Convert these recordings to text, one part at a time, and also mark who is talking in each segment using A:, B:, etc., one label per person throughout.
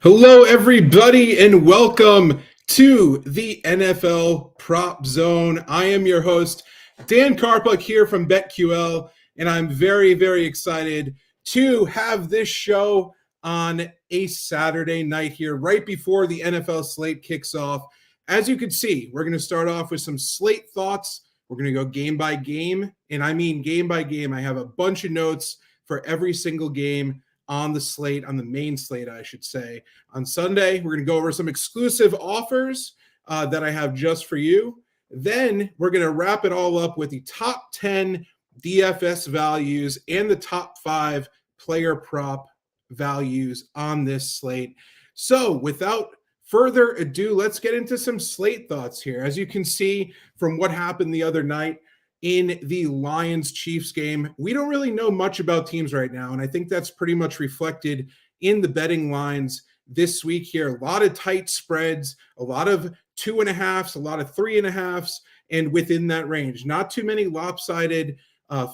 A: Hello, everybody, and welcome to the NFL Prop Zone. I am your host, Dan Karpuc, here from BetQL, and I'm very, very excited to have this show on a Saturday night here, right before the NFL slate kicks off. As you can see, we're going to start off with some slate thoughts. We're going to go game by game, and I mean game by game. I have a bunch of notes for every single game on the slate, on the main slate, I should say. On Sunday, we're going to go over some exclusive offers that I have just for you. Then we're going to wrap it all up with the top 10 DFS values and the top 5 player prop values on this slate. So without further ado, let's get into some slate thoughts here. As you can see from what happened the other night, in the Lions-Chiefs game. We don't really know much about teams right now, and I think that's pretty much reflected in the betting lines this week here. A lot of tight spreads, a lot of 2.5s, a lot of 3.5s, and within that range. Not too many lopsided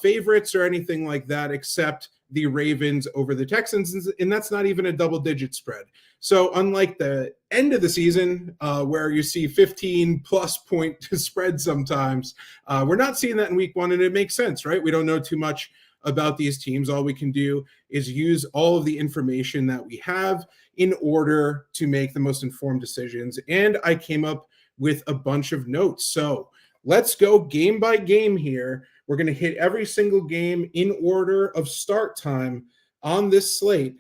A: favorites or anything like that, except the Ravens over the Texans, and that's not even a double-digit spread. So unlike the end of the season, where you see 15-plus point spread sometimes, we're not seeing that in week one, and it makes sense, right? We don't know too much about these teams. All we can do is use all of the information that we have in order to make the most informed decisions, and I came up with a bunch of notes. So let's go game by game here. We're going to hit every single game in order of start time on this slate.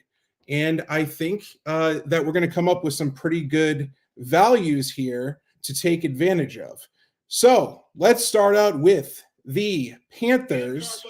A: And I think that we're going to come up with some pretty good values here to take advantage of. So let's start out with the Panthers.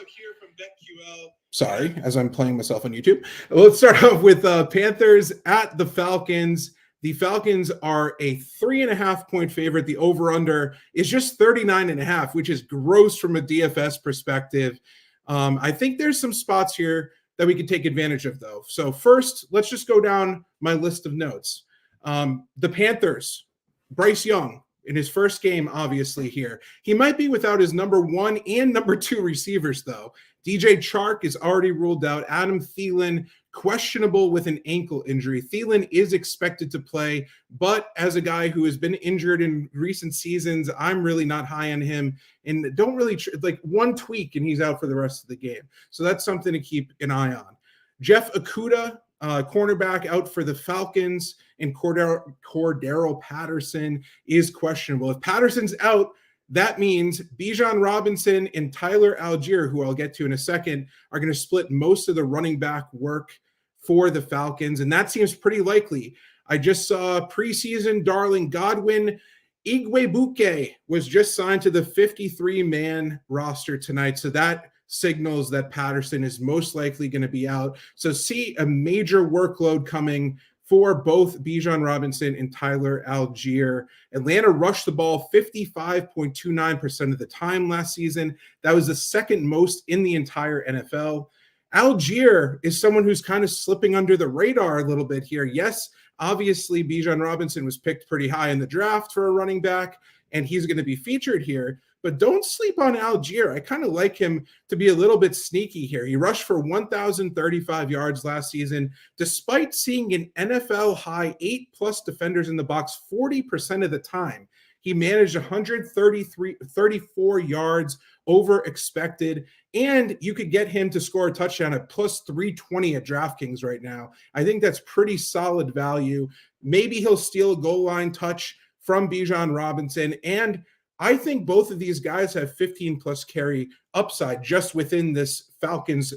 A: Sorry, as I'm playing myself on YouTube. Let's start off with Panthers at the Falcons. The Falcons are a 3.5-point favorite. The over-under is just 39.5, which is gross from a DFS perspective. I think there's some spots here that we could take advantage of, though. So first, let's just go down my list of notes. The Panthers, Bryce Young, in his first game, obviously here. He might be without his number 1 and number 2 receivers, though. DJ Chark is already ruled out. Adam Thielen, questionable with an ankle injury. Thielen is expected to play, but as a guy who has been injured in recent seasons, I'm really not high on him and don't really like one tweak and he's out for the rest of the game. So that's something to keep an eye on. Jeff Okudah, cornerback, out for the Falcons, and Cordero Patterson is questionable. If Patterson's out, that means Bijan Robinson and Tyler Algier, who I'll get to in a second, are going to split most of the running back work for the Falcons, and that seems pretty likely. I just saw preseason darling Godwin Igwebuike was just signed to the 53-man roster tonight, so that signals that Patterson is most likely going to be out. So see a major workload coming for both Bijan Robinson and Tyler Algier. Atlanta rushed the ball 55.29% of the time last season. That was the second most in the entire NFL. Algier is someone who's kind of slipping under the radar a little bit here. Yes, obviously Bijan Robinson was picked pretty high in the draft for a running back, and he's going to be featured here. But don't sleep on Algier. I kind of like him to be a little bit sneaky here. He rushed for 1,035 yards last season, despite seeing an NFL high 8+ defenders in the box 40% of the time. He managed 134 yards over expected, and you could get him to score a touchdown at plus 320 at DraftKings right now. I think that's pretty solid value. Maybe he'll steal a goal line touch from Bijan Robinson, and I think both of these guys have 15+ carry upside just within this Falcons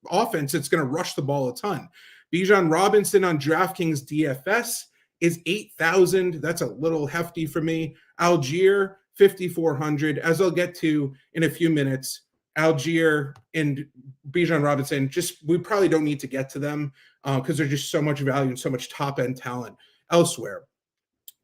A: offense. It's going to rush the ball a ton. Bijan Robinson on DraftKings DFS is 8,000. That's a little hefty for me. Algier, 5,400. As I'll get to in a few minutes, Algier and Bijan Robinson, we probably don't need to get to them because there's just so much value and so much top-end talent elsewhere.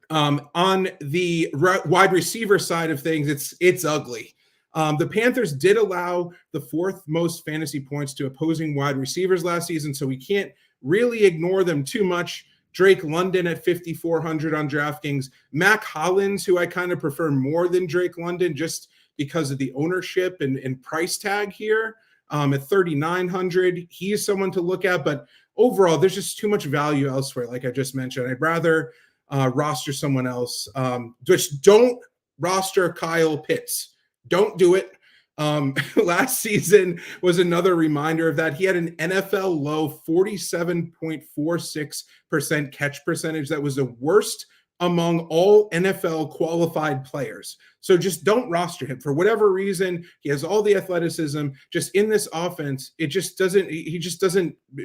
A: On the wide receiver side of things, it's ugly. The Panthers did allow the 4th most fantasy points to opposing wide receivers last season, so we can't really ignore them too much. Drake London at 5,400 on DraftKings. Mac Hollins, who I kind of prefer more than Drake London just because of the ownership and price tag here, at 3,900. He is someone to look at, but overall, there's just too much value elsewhere, like I just mentioned. I'd rather roster someone else. Just don't roster Kyle Pitts. Don't do it. Last season was another reminder of that. He had an NFL low 47.46% catch percentage. That was the worst among all NFL qualified players. So just don't roster him for whatever reason. He has all the athleticism. Just in this offense, he just doesn't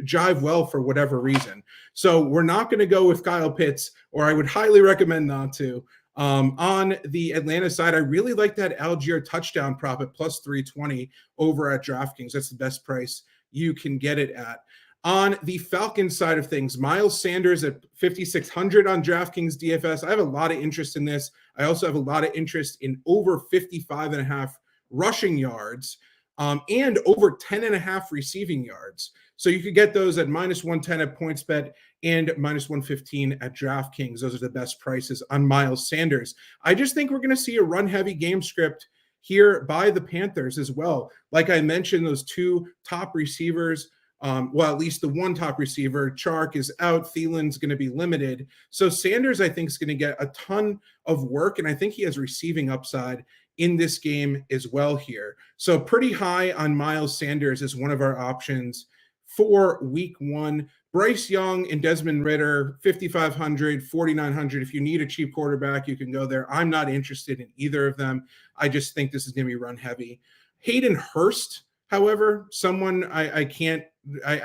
A: jive well for whatever reason. So we're not going to go with Kyle Pitts, or I would highly recommend not to. On the Atlanta side, I really like that Algier touchdown prop at plus 320 over at DraftKings. That's the best price you can get it at. On the Falcons side of things, Miles Sanders at 5,600 on DraftKings DFS. I have a lot of interest in this. I also have a lot of interest in over 55.5 rushing yards and over 10.5 receiving yards. So you could get those at -110 at PointsBet and -115 at DraftKings. Those are the best prices on Miles Sanders. I just think we're going to see a run-heavy game script here by the Panthers as well. Like I mentioned, those two top receivers, well, at least the one top receiver, Chark, is out. Thielen's going to be limited. So Sanders, I think, is going to get a ton of work, and I think he has receiving upside in this game as well here. So pretty high on Miles Sanders as one of our options for week one. Bryce Young and Desmond Ridder, 5,500, 4,900. If you need a cheap quarterback, you can go there. I'm not interested in either of them. I just think this is going to be run heavy. Hayden Hurst, however, someone I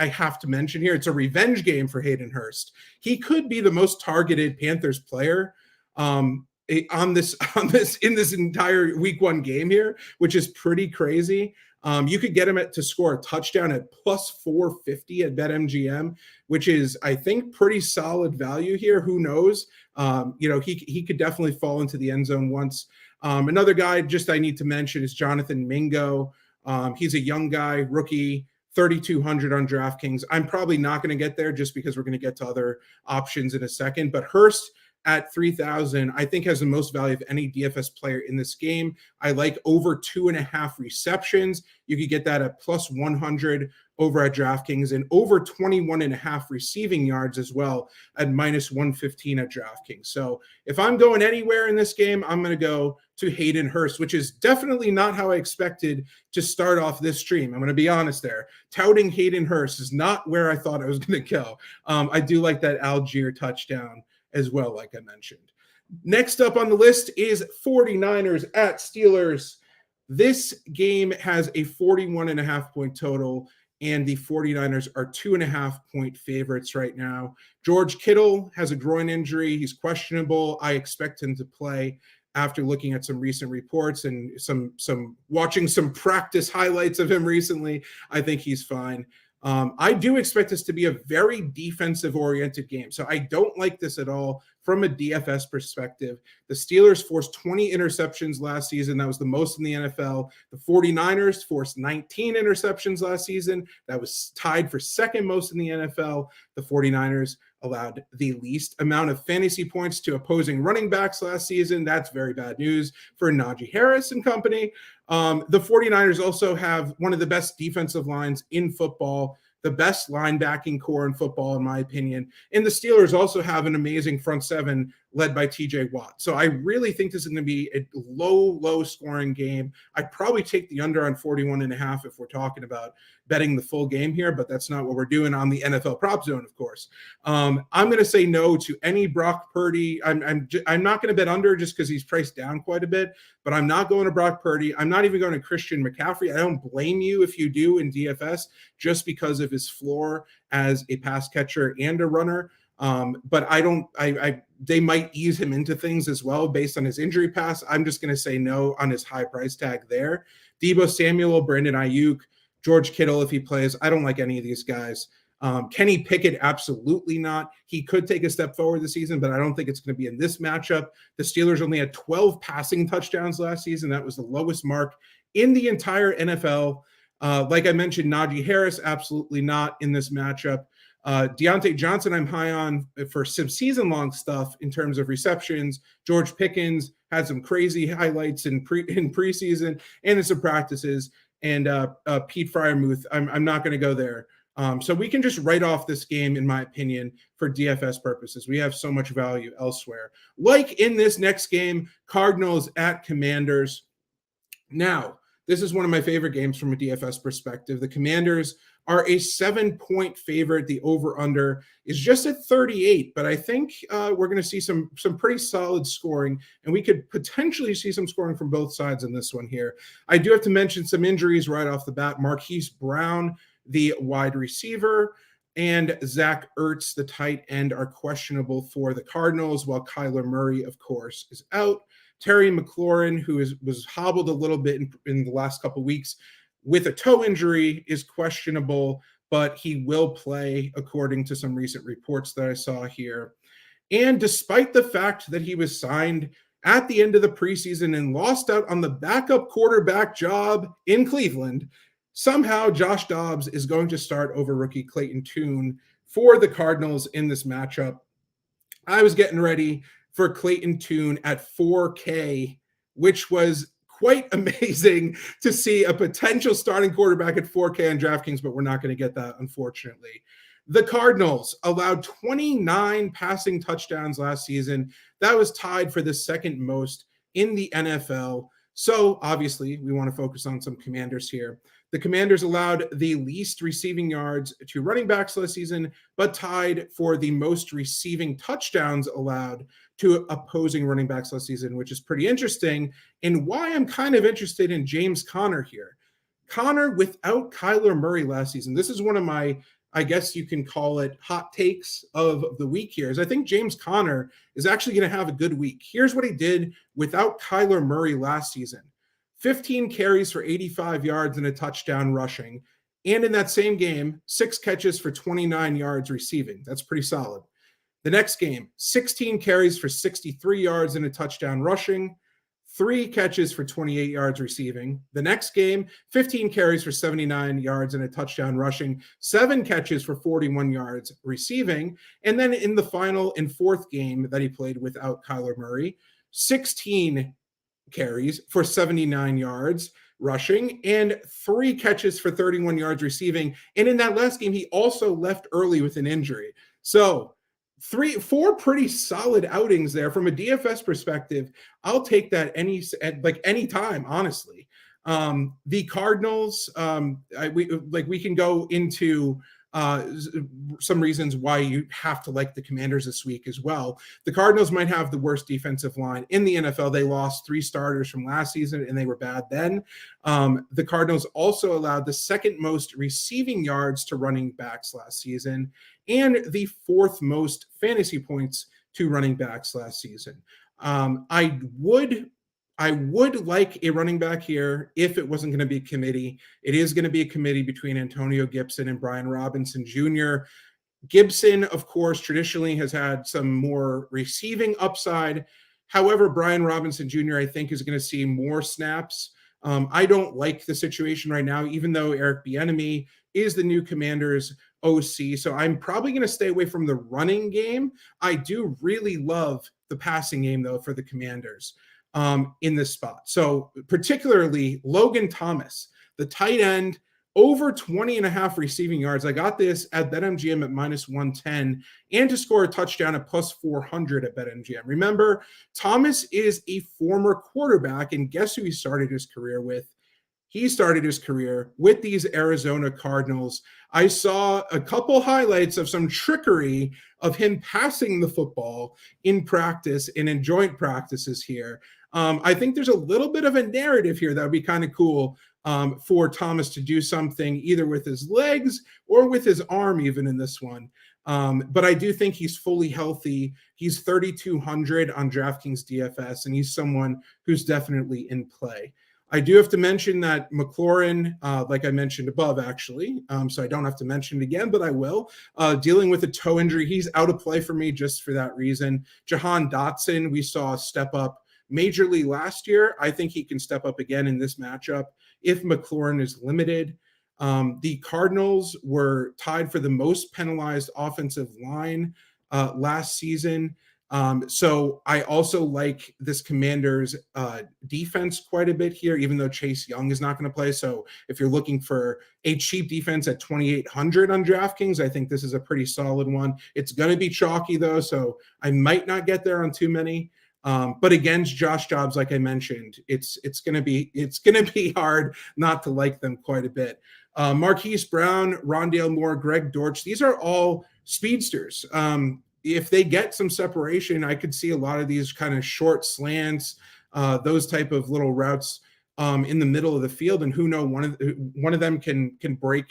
A: have to mention here. It's a revenge game for Hayden Hurst. He could be the most targeted Panthers player in this entire week one game here, which is pretty crazy. You could get him to score a touchdown at +450 at BetMGM, which is, I think, pretty solid value here. Who knows? He could definitely fall into the end zone once. Another guy just I need to mention is Jonathan Mingo. He's a young guy, rookie, 3,200 on DraftKings. I'm probably not going to get there just because we're going to get to other options in a second. But Hurst at 3,000, I think has the most value of any DFS player in this game. I like over 2.5 receptions. You could get that at +100 over at DraftKings and over 21.5 receiving yards as well at -115 at DraftKings. So if I'm going anywhere in this game, I'm going to go to Hayden Hurst, which is definitely not how I expected to start off this stream. I'm going to be honest there. Touting Hayden Hurst is not where I thought I was going to go. I do like that Algier touchdown as well, like I mentioned. Next up on the list is 49ers at Steelers. This game has a 41.5 point total, and the 49ers are 2.5 point favorites right now. George Kittle has a groin injury. He's questionable. I expect him to play after looking at some recent reports and watching some practice highlights of him recently. I think he's fine. I do expect this to be a very defensive-oriented game, so I don't like this at all from a DFS perspective. The Steelers forced 20 interceptions last season. That was the most in the NFL. The 49ers forced 19 interceptions last season. That was tied for second most in the NFL. The 49ers allowed the least amount of fantasy points to opposing running backs last season. That's very bad news for Najee Harris and company. The 49ers also have one of the best defensive lines in football, the best linebacking core in football, in my opinion. And the Steelers also have an amazing front seven led by TJ Watt. So I really think this is going to be a low scoring game. I'd probably take the under on 41.5 if we're talking about betting the full game here, but that's not what we're doing on the NFL prop zone, of course. I'm going to say no to any Brock Purdy. I'm not going to bet under just because he's priced down quite a bit, but I'm not going to Brock Purdy. I'm not even going to Christian McCaffrey. I don't blame you if you do in DFS just because of his floor as a pass catcher and a runner. But they might ease him into things as well based on his injury pass. I'm just going to say no on his high price tag there. Deebo Samuel, Brandon Ayuk, George Kittle, if he plays, I don't like any of these guys. Kenny Pickett, absolutely not. He could take a step forward this season, but I don't think it's going to be in this matchup. The Steelers only had 12 passing touchdowns last season. That was the lowest mark in the entire NFL. Like I mentioned, Najee Harris, absolutely not in this matchup. Deontay Johnson, I'm high on for some season-long stuff in terms of receptions. George Pickens had some crazy highlights in preseason and in some practices. And Pete Freiermuth, I'm not going to go there. So we can just write off this game, in my opinion, for DFS purposes. We have so much value elsewhere. Like in this next game, Cardinals at Commanders. Now, this is one of my favorite games from a DFS perspective. The Commanders are a 7-point favorite. The over-under is just at 38, but I think we're going to see some pretty solid scoring, and we could potentially see some scoring from both sides in this one here. I do have to mention some injuries right off the bat. Marquise Brown, the wide receiver, and Zach Ertz, the tight end, are questionable for the Cardinals, while Kyler Murray, of course, is out. Terry McLaurin, who was hobbled a little bit in the last couple of weeks with a toe injury, is questionable, but he will play according to some recent reports that I saw here. And despite the fact that he was signed at the end of the preseason and lost out on the backup quarterback job in Cleveland, somehow Josh Dobbs is going to start over rookie Clayton Tune for the Cardinals in this matchup. I was getting ready for Clayton Tune at 4K, which was quite amazing to see a potential starting quarterback at 4K on DraftKings, but we're not going to get that, unfortunately. The Cardinals allowed 29 passing touchdowns last season. That was tied for the second most in the NFL. So obviously, we want to focus on some Commanders here. The Commanders allowed the least receiving yards to running backs last season, but tied for the most receiving touchdowns allowed to opposing running backs last season, which is pretty interesting, and why I'm kind of interested in James Conner here. Conner without Kyler Murray last season. This is one of my, I guess you can call it, hot takes of the week here, is I think James Conner is actually going to have a good week. Here's what he did without Kyler Murray last season. 15 carries for 85 yards and a touchdown rushing. And in that same game, 6 catches for 29 yards receiving. That's pretty solid. The next game, 16 carries for 63 yards and a touchdown rushing. 3 catches for 28 yards receiving. The next game, 15 carries for 79 yards and a touchdown rushing, 7 catches for 41 yards receiving. And then in the final and fourth game that he played without Kyler Murray, 16 carries for 79 yards rushing and 3 catches for 31 yards receiving. And in that last game, he also left early with an injury. So 4 pretty solid outings there from a DFS perspective. I'll take that any time, honestly. The Cardinals, we can go into some reasons why you have to like the Commanders this week as well. The Cardinals might have the worst defensive line in the NFL. They lost 3 starters from last season, and they were bad then. The Cardinals also allowed the second most receiving yards to running backs last season and the 4th most fantasy points to running backs last season. I would like a running back here if it wasn't going to be a committee. It is going to be a committee between Antonio Gibson and Brian Robinson Jr. Gibson, of course, traditionally has had some more receiving upside. However, Brian Robinson Jr., I think, is going to see more snaps. I don't like the situation right now, even though Eric Bieniemy is the new Commanders OC. So I'm probably going to stay away from the running game. I do really love the passing game, though, for the Commanders in this spot. So particularly Logan Thomas, the tight end, over 20 and a half receiving yards. I got this at BetMGM at -110 and to score a touchdown at +400 at BetMGM. Remember, Thomas is a former quarterback, and guess who he started his career with? He started his career with these Arizona Cardinals. I saw a couple highlights of some trickery of him passing the football in practice and in joint practices here. I think there's a little bit of a narrative here that would be kind of cool for Thomas to do something either with his legs or with his arm even in this one. But I do think he's fully healthy. He's 3,200 on DraftKings DFS, and he's someone who's definitely in play. I do have to mention that McLaurin, like I mentioned above, actually, so I don't have to mention it again, but I will, dealing with a toe injury. He's out of play for me just for that reason. Jahan Dotson, we saw step up majorly last year. I think he can step up again in this matchup if McLaurin is limited. The Cardinals were tied for the most penalized offensive line last season. So I also like this Commanders defense quite a bit here, even though Chase Young is not going to play. So if you're looking for a cheap defense at 2,800 on DraftKings, I think this is a pretty solid one. It's going to be chalky though, so I might not get there on too many. But against Josh Dobbs, like I mentioned, it's going to be hard not to like them quite a bit. Marquise Brown, Rondale Moore, Greg Dortch, these are all speedsters. If they get some separation, I could see a lot of these kind of short slants, those type of little routes in the middle of the field, and who knows, one of them can break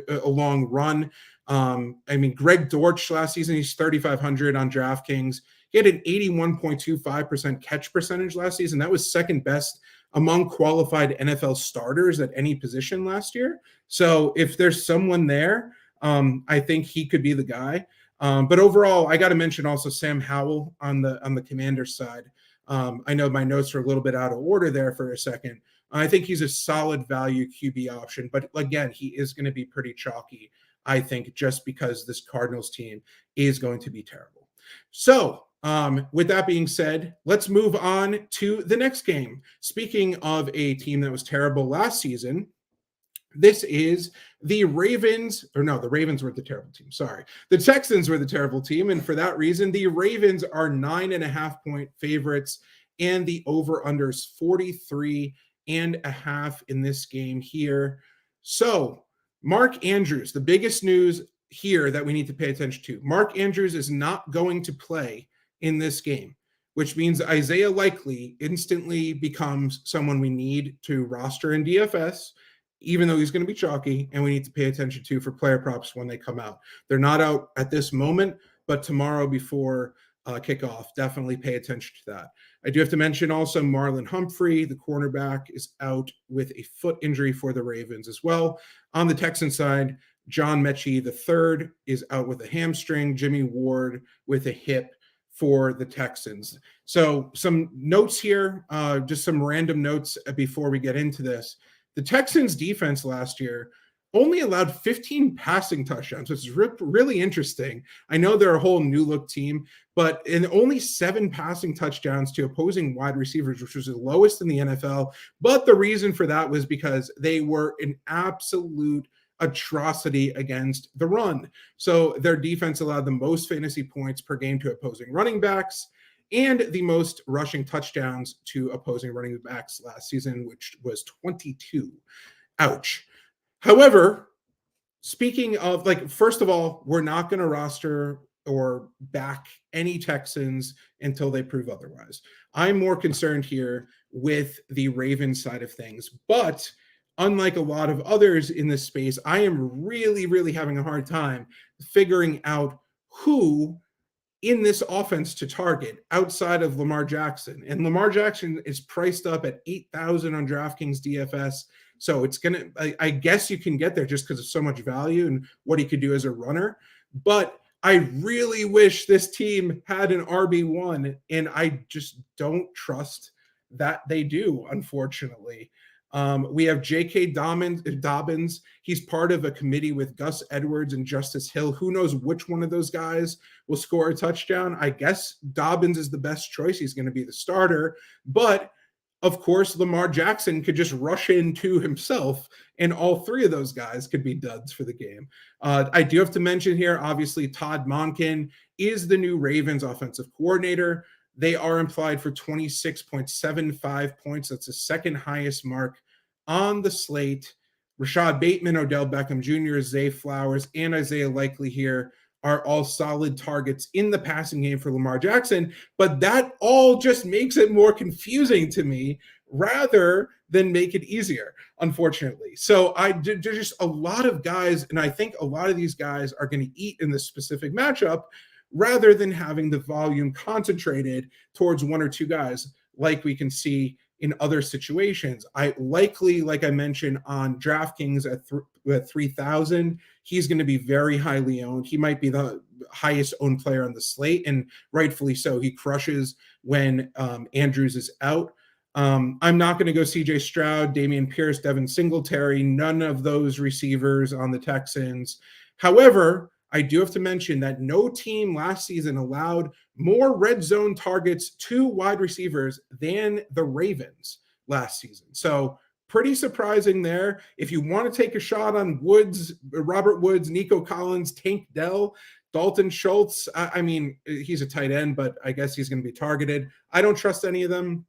A: a long run. I mean, Greg Dortch last season, he's 3,500 on DraftKings. He had an 81.25% catch percentage last season. That was second best among qualified NFL starters at any position last year. So if there's someone there, I think he could be the guy. But overall, I got to mention also Sam Howell on the Commanders side. I know my notes are a little bit out of order there for a second. I think he's a solid value QB option, but again, he is going to be pretty chalky, I think, just because this Cardinals team is going to be terrible. So, with that being said, let's move on to the next game. Speaking of a team that was terrible last season, this is the Ravens, or no, the Ravens were the terrible team. Sorry. The Texans were the terrible team. And for that reason, the Ravens are 9.5-point favorites, and the over-unders 43.5 in this game here. So, Mark Andrews, the biggest news here that we need to pay attention to. Mark Andrews is not going to play in this game, which means Isaiah Likely instantly becomes someone we need to roster in DFS, even though he's going to be chalky, and we need to pay attention to for player props when they come out. They're not out at this moment, but tomorrow before kickoff, definitely pay attention to that. I do have to mention also Marlon Humphrey, the cornerback, is out with a foot injury for the Ravens as well. On the Texan side, John Mechie III is out with a hamstring, Jimmy Ward with a hip for the Texans. So some notes here, just some random notes before we get into this. The Texans defense last year only allowed 15 passing touchdowns, which is really interesting. I know they're a whole new look team, but in only 7 passing touchdowns to opposing wide receivers, which was the lowest in the NFL. But the reason for that was because they were an absolute atrocity against the run. So their defense allowed the most fantasy points per game to opposing running backs and the most rushing touchdowns to opposing running backs last season, which was 22. Ouch. However, speaking of, first of all, we're not going to roster or back any Texans until they prove otherwise. I'm more concerned here with the Ravens side of things, but unlike a lot of others in this space, I am really, really having a hard time figuring out who in this offense to target outside of Lamar Jackson. And Lamar Jackson is priced up at 8,000 on DraftKings DFS. So it's going to, I guess you can get there just because of so much value and what he could do as a runner. But I really wish this team had an RB1, and I just don't trust that they do, unfortunately. We have J.K. Dobbins. He's part of a committee with Gus Edwards and Justice Hill. Who knows which one of those guys will score a touchdown? I guess Dobbins is the best choice. He's going to be the starter. But, of course, Lamar Jackson could just rush into himself, and all 3 of those guys could be duds for the game. I do have to mention here, obviously, Todd Monken is the new Ravens offensive coordinator. They are implied for 26.75 points. That's the second highest mark on the slate. Rashad Bateman, Odell Beckham Jr., Zay Flowers, and Isaiah Likely here are all solid targets in the passing game for Lamar Jackson. But that all just makes it more confusing to me rather than make it easier, unfortunately. So there's just a lot of guys, and I think a lot of these guys are going to eat in this specific matchup, rather than having the volume concentrated towards 1 or 2 guys like we can see in other situations. Like I mentioned, on DraftKings at 3,000, he's going to be very highly owned. He might be the highest owned player on the slate, and rightfully so. He crushes when Andrews is out. I'm not going to go CJ Stroud, Dameon Pierce, Devin Singletary, none of those receivers on the Texans. However, I do have to mention that no team last season allowed more red zone targets to wide receivers than the Ravens last season. So pretty surprising there. If you want to take a shot on Woods, Robert Woods, Nico Collins, Tank Dell, Dalton Schultz, I mean, he's a tight end, but I guess he's going to be targeted. I don't trust any of them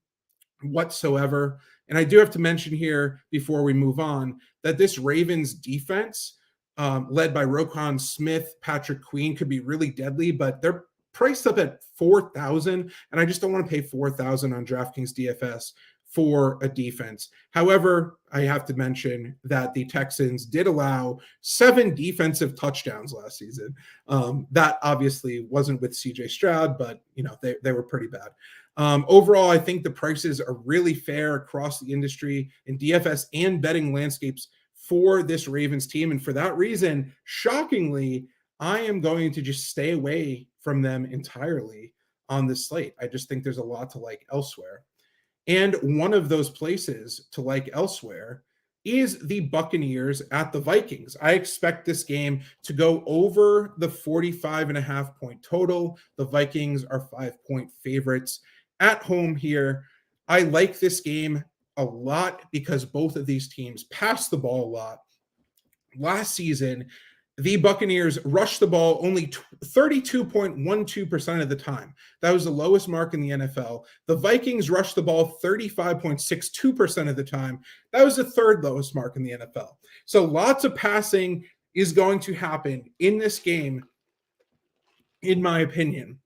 A: whatsoever. And I do have to mention here before we move on that this Ravens defense, led by Roquan Smith, Patrick Queen, could be really deadly, but they're priced up at 4,000, and I just don't want to pay 4,000 on DraftKings DFS for a defense. However, I have to mention that the Texans did allow 7 defensive touchdowns last season. That obviously wasn't with CJ Stroud, but they were pretty bad. Overall, I think the prices are really fair across the industry in DFS and betting landscapes for this Ravens team. And for that reason, shockingly, I am going to just stay away from them entirely on this slate. I just think there's a lot to like elsewhere. And one of those places to like elsewhere is the Buccaneers at the Vikings. I expect this game to go over the 45.5 point total. The Vikings are 5-point favorites at home here. I like this game a lot because both of these teams pass the ball a lot. Last season, the Buccaneers rushed the ball only 32.12% of the time. That was the lowest mark in the NFL. The Vikings rushed the ball 35.62% of the time. That was the third lowest mark in the NFL. So lots of passing is going to happen in this game, in my opinion,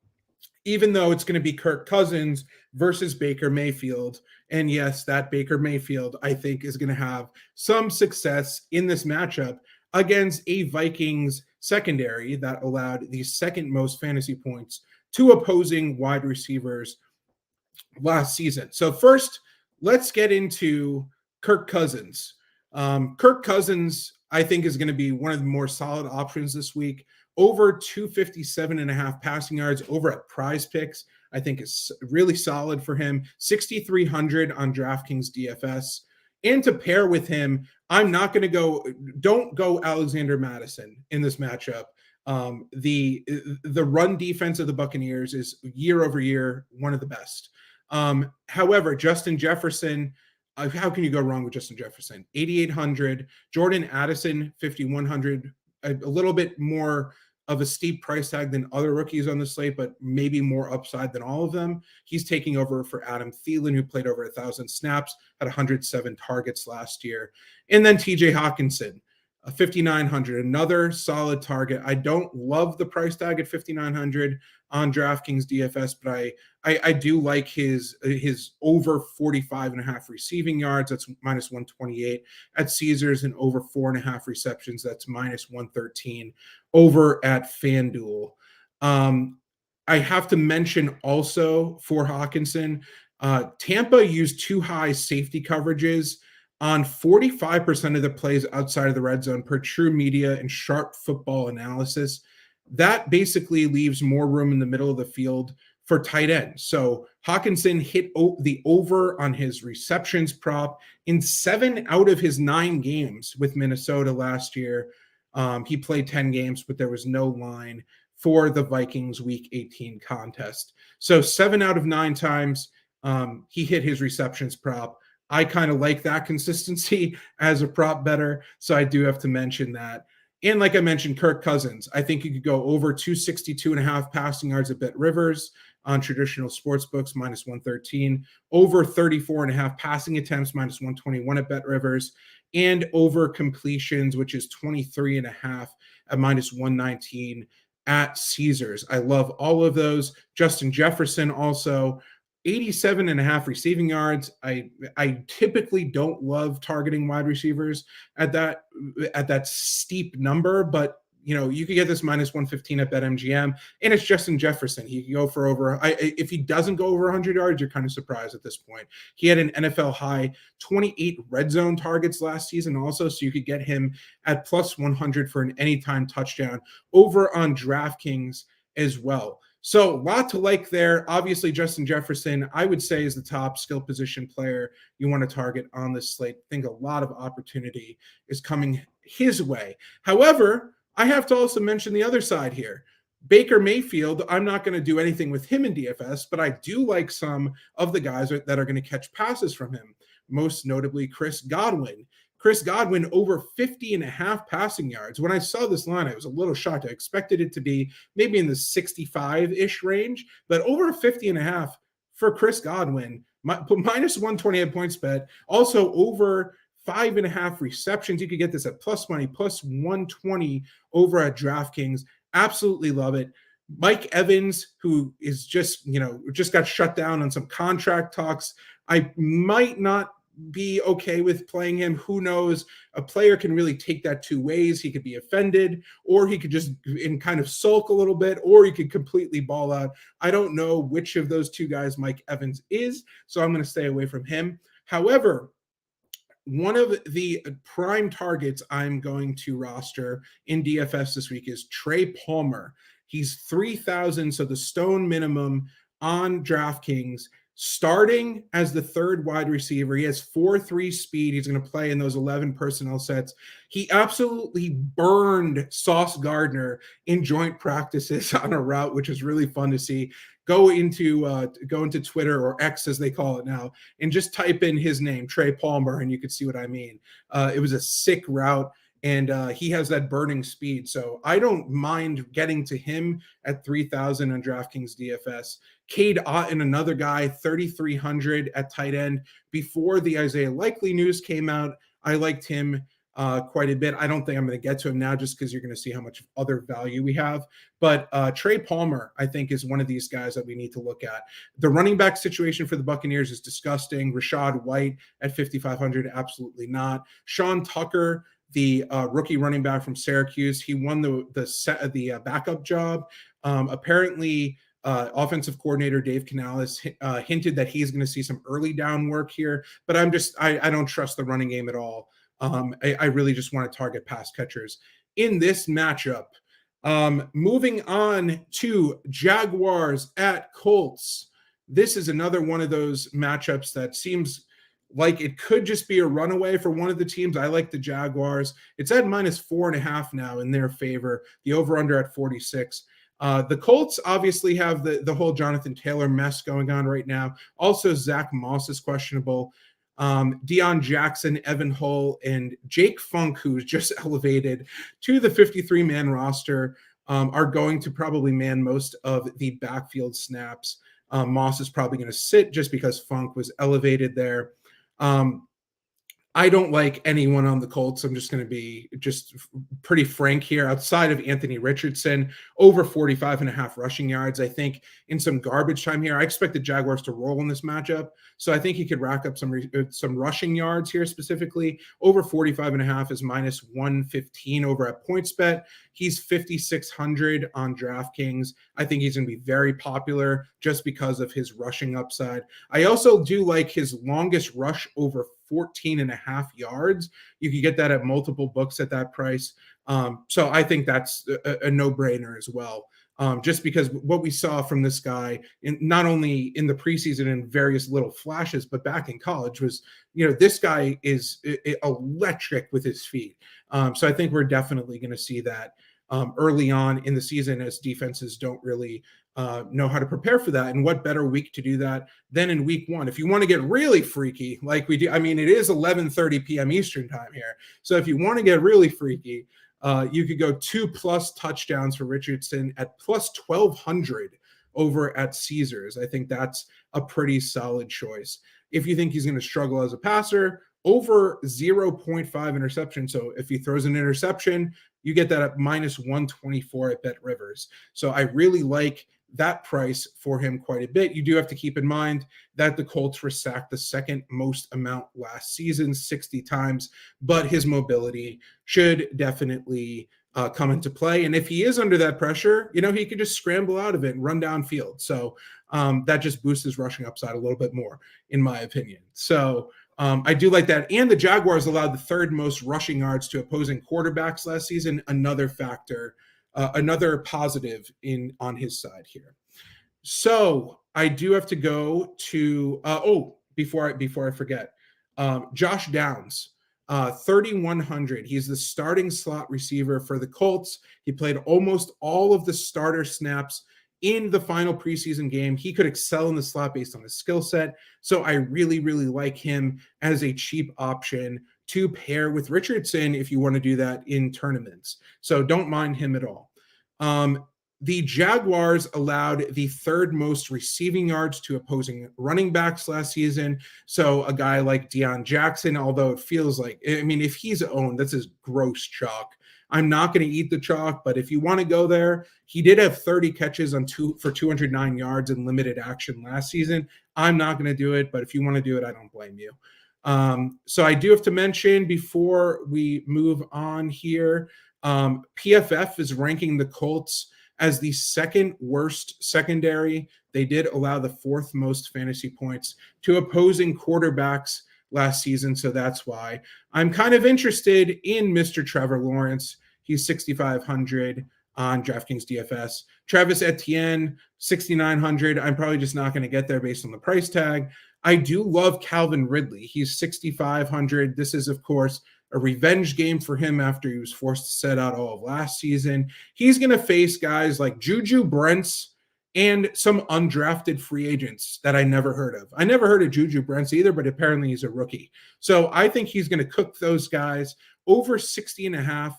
A: even though it's going to be Kirk Cousins versus Baker Mayfield. And yes, that Baker Mayfield, I think, is going to have some success in this matchup against a Vikings secondary that allowed the second most fantasy points to opposing wide receivers last season. So first, let's get into Kirk Cousins. Kirk Cousins, I think, is going to be one of the more solid options this week. Over 257.5 passing yards over at Prize Picks, I think is really solid for him. 6,300 on DraftKings DFS. And to pair with him, don't go Alexander Madison in this matchup. The run defense of the Buccaneers is year over year one of the best. However, Justin Jefferson, how can you go wrong with Justin Jefferson? 8,800. Jordan Addison, 5,100. A little bit more of a steep price tag than other rookies on the slate, but maybe more upside than all of them. He's taking over for Adam Thielen, who played over 1,000 snaps, had 107 targets last year. And then TJ Hawkinson, 5,900, another solid target. I don't love the price tag at 5,900 on DraftKings DFS, but I do like his over 45.5 receiving yards. That's minus 128 at Caesars, and over 4.5 receptions. That's minus 113 over at FanDuel. I have to mention also for Hawkinson, Tampa used too high safety coverages on 45% of the plays outside of the red zone per True Media and Sharp Football Analysis. That basically leaves more room in the middle of the field for tight ends. So Hawkinson hit the over on his receptions prop in 7 out of his 9 games with Minnesota last year. He played 10 games, but there was no line for the Vikings Week 18 contest. So 7 out of 9 times he hit his receptions prop. I kind of like that consistency as a prop better, so I do have to mention that. And like I mentioned, Kirk Cousins, I think you could go over 262.5 passing yards at Bet Rivers on traditional sports books, minus 113, over 34.5 passing attempts, minus 121 at Bet Rivers, and over completions, which is 23.5 at minus 119 at Caesars. I love all of those. Justin Jefferson also 87.5 receiving yards. I typically don't love targeting wide receivers at that steep number, but you could get this minus 115 at BetMGM, and it's Justin Jefferson. He can go for over. If he doesn't go over 100 yards, you're kind of surprised at this point. He had an NFL high 28 red zone targets last season also, so you could get him at plus 100 for an anytime touchdown over on DraftKings as well. So a lot to like there. Obviously, Justin Jefferson, I would say, is the top skill position player you want to target on this slate. I think a lot of opportunity is coming his way. However, I have to also mention the other side here. Baker Mayfield, I'm not going to do anything with him in DFS, but I do like some of the guys that are going to catch passes from him, most notably Chris Godwin. Chris Godwin over 50.5 passing yards. When I saw this line, I was a little shocked. I expected it to be maybe in the 65-ish range, but over 50.5 for Chris Godwin, minus 128 points bet. Also over 5.5 receptions. You could get this at plus money, plus 120 over at DraftKings. Absolutely love it. Mike Evans, who is just got shut down on some contract talks. I might not be okay with playing him. Who knows? A player can really take that 2 ways. He could be offended, or he could just kind of sulk a little bit, or he could completely ball out. I don't know which of those 2 guys Mike Evans is, so I'm going to stay away from him. However, one of the prime targets I'm going to roster in DFS this week is Trey Palmer. He's 3,000, so the stone minimum on DraftKings, starting as the third wide receiver. He has 4.3 speed. He's going to play in those 11 personnel sets. He absolutely burned Sauce Gardner in joint practices on a route, which is really fun to see. Go into Twitter, or X as they call it now, and just type in his name, Trey Palmer, and you can see what I mean. It was a sick route, and he has that burning speed. So I don't mind getting to him at 3,000 on DraftKings DFS. Cade Otton, another guy, 3,300 at tight end. Before the Isaiah Likely news came out, I liked him quite a bit. I don't think I'm going to get to him now just because you're going to see how much other value we have. But Trey Palmer, I think, is one of these guys that we need to look at. The running back situation for the Buccaneers is disgusting. Rashad White at 5,500, absolutely not. Sean Tucker, the rookie running back from Syracuse, he won the backup job. Apparently, offensive coordinator Dave Canales hinted that he's going to see some early down work here, but I don't trust the running game at all. I really just want to target pass catchers in this matchup. Moving on to Jaguars at Colts. This is another one of those matchups that seems like it could just be a runaway for one of the teams. I like the Jaguars. It's at -4.5 now in their favor. The over-under at 46. The Colts obviously have the whole Jonathan Taylor mess going on right now. Also, Zach Moss is questionable. Deion Jackson, Evan Hull, and Jake Funk, who's just elevated to the 53-man roster, are going to probably man most of the backfield snaps. Moss is probably going to sit just because Funk was elevated there. I don't like anyone on the Colts. I'm just going to be just pretty frank here. Outside of Anthony Richardson, over 45.5 rushing yards. I think in some garbage time here, I expect the Jaguars to roll in this matchup. So I think he could rack up some rushing yards here specifically. Over 45.5 is -115 over at PointsBet. He's 5,600 on DraftKings. I think he's going to be very popular just because of his rushing upside. I also do like his longest rush over 14.5 yards. You can get that at multiple books at that price. So I think that's a no-brainer as well. Just because what we saw from this guy, not only in the preseason and various little flashes, but back in college was, this guy is electric with his feet. So I think we're definitely going to see that early on in the season as defenses don't really know how to prepare for that. And what better week to do that than in week one? If you want to get really freaky, like we do, I mean, it is 11:30 p.m. Eastern time here. So if you want to get really freaky, you could go 2+ touchdowns for Richardson at plus 1,200 over at Caesars. I think that's a pretty solid choice. If you think he's going to struggle as a passer, over 0.5 interception. So if he throws an interception, you get that at -124 at Bet Rivers. So I really like that price for him quite a bit. You do have to keep in mind that the Colts were sacked the second most amount last season, 60 times, but his mobility should definitely come into play. And if he is under that pressure, he could just scramble out of it and run downfield. So that just boosts his rushing upside a little bit more, in my opinion. So I do like that. And the Jaguars allowed the third most rushing yards to opposing quarterbacks last season. Another factor, another positive on his side here. So I do have to go to before I forget, Josh Downs, 3,100. He's the starting slot receiver for the Colts. He played almost all of the starter snaps in the final preseason game. He could excel in the slot based on his skill set. So I really, really like him as a cheap option to pair with Richardson if you want to do that in tournaments. So don't mind him at all. The Jaguars allowed the third most receiving yards to opposing running backs last season. So a guy like Deion Jackson, although it feels like, if he's owned, that's his gross chalk. I'm not going to eat the chalk, but if you want to go there, he did have 30 catches for 209 yards in limited action last season. I'm not going to do it, but if you want to do it, I don't blame you. So I do have to mention before we move on here, PFF is ranking the Colts as the second worst secondary. They did allow the fourth most fantasy points to opposing quarterbacks last season, so that's why I'm kind of interested in Mr. Trevor Lawrence. He's 6,500. on DraftKings DFS. Travis Etienne, 6,900. I'm probably just not going to get there based on the price tag. I do love Calvin Ridley. He's 6,500. This is, of course, a revenge game for him after he was forced to sit out all of last season. He's going to face guys like Juju Brents and some undrafted free agents that I never heard of. I never heard of Juju Brents either, but apparently he's a rookie. So I think he's going to cook those guys. Over 60.5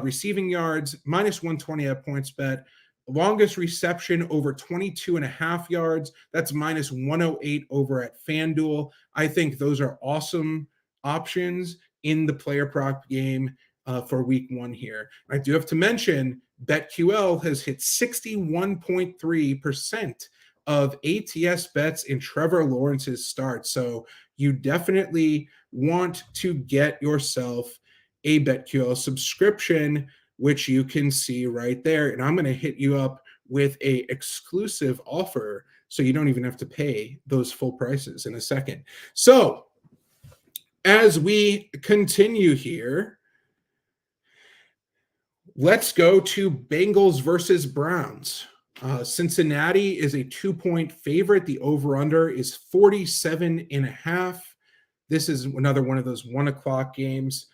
A: receiving yards, minus 120 at PointsBet. Longest reception over 22.5 yards. That's minus 108 over at FanDuel. I think those are awesome options in the player prop game for week 1 here. I do have to mention BetQL has hit 61.3% of ATS bets in Trevor Lawrence's start. So you definitely want to get yourself a BetQL subscription, which you can see right there. And I'm going to hit you up with a exclusive offer so you don't even have to pay those full prices in a second. So as we continue here, let's go to Bengals versus Browns. Cincinnati is a 2-point favorite. The over-under is 47.5. This is another one of those 1 o'clock games.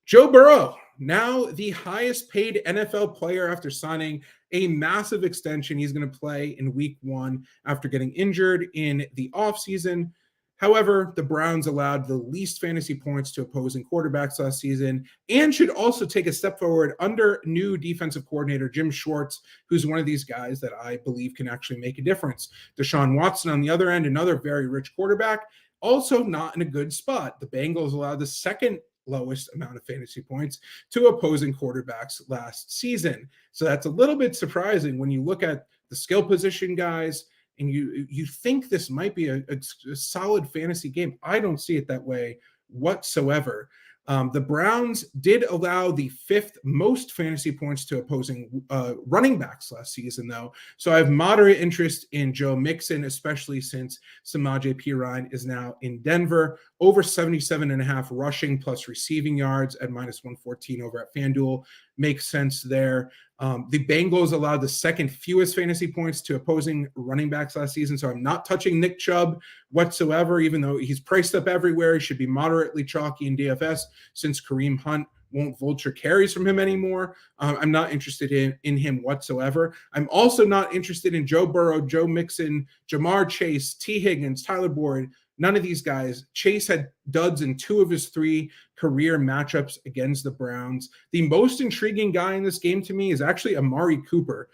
A: Joe Burrow, now the highest paid NFL player after signing a massive extension. He's going to play in week 1 after getting injured in the offseason. However, the Browns allowed the least fantasy points to opposing quarterbacks last season and should also take a step forward under new defensive coordinator Jim Schwartz, who's one of these guys that I believe can actually make a difference. Deshaun Watson on the other end, another very rich quarterback, also not in a good spot. The Bengals allowed the second lowest amount of fantasy points to opposing quarterbacks last season. So that's a little bit surprising when you look at the skill position guys and you think this might be a solid fantasy game. I don't see it that way whatsoever. The Browns did allow the 5th most fantasy points to opposing running backs last season, though. So I have moderate interest in Joe Mixon, especially since Samaje Perine is now in Denver. Over 77.5 rushing plus receiving yards at minus 114 over at FanDuel. Makes sense there. The Bengals allowed the 2nd fewest fantasy points to opposing running backs last season, so I'm not touching Nick Chubb whatsoever, even though he's priced up everywhere. He should be moderately chalky in DFS since Kareem Hunt won't vulture carries from him anymore. I'm not interested in him whatsoever. I'm also not interested in Joe Burrow, Joe Mixon, Jamar Chase, T. Higgins, Tyler Boyd. None of these guys. Chase had duds in 2 of his 3 career matchups against the Browns. The most intriguing guy in this game to me is actually Amari Cooper.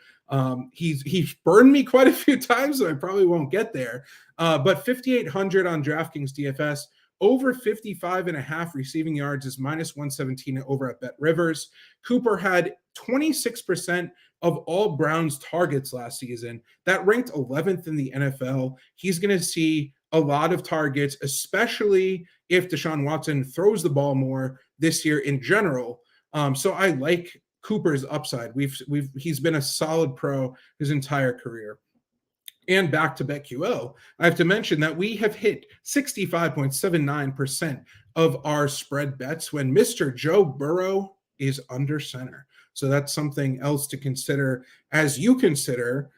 A: He's burned me quite a few times, so I probably won't get there. But 5,800 on DraftKings DFS. Over 55.5 receiving yards is minus 117 over at Bet Rivers. Cooper had 26% of all Browns targets last season. That ranked 11th in the NFL. He's going to see a lot of targets, especially if Deshaun Watson throws the ball more this year in general. So I like Cooper's upside. He's been a solid pro his entire career. And back to BetQL, I have to mention that we have hit 65.79% of our spread bets when Mr. Joe Burrow is under center. So that's something else to consider as you consider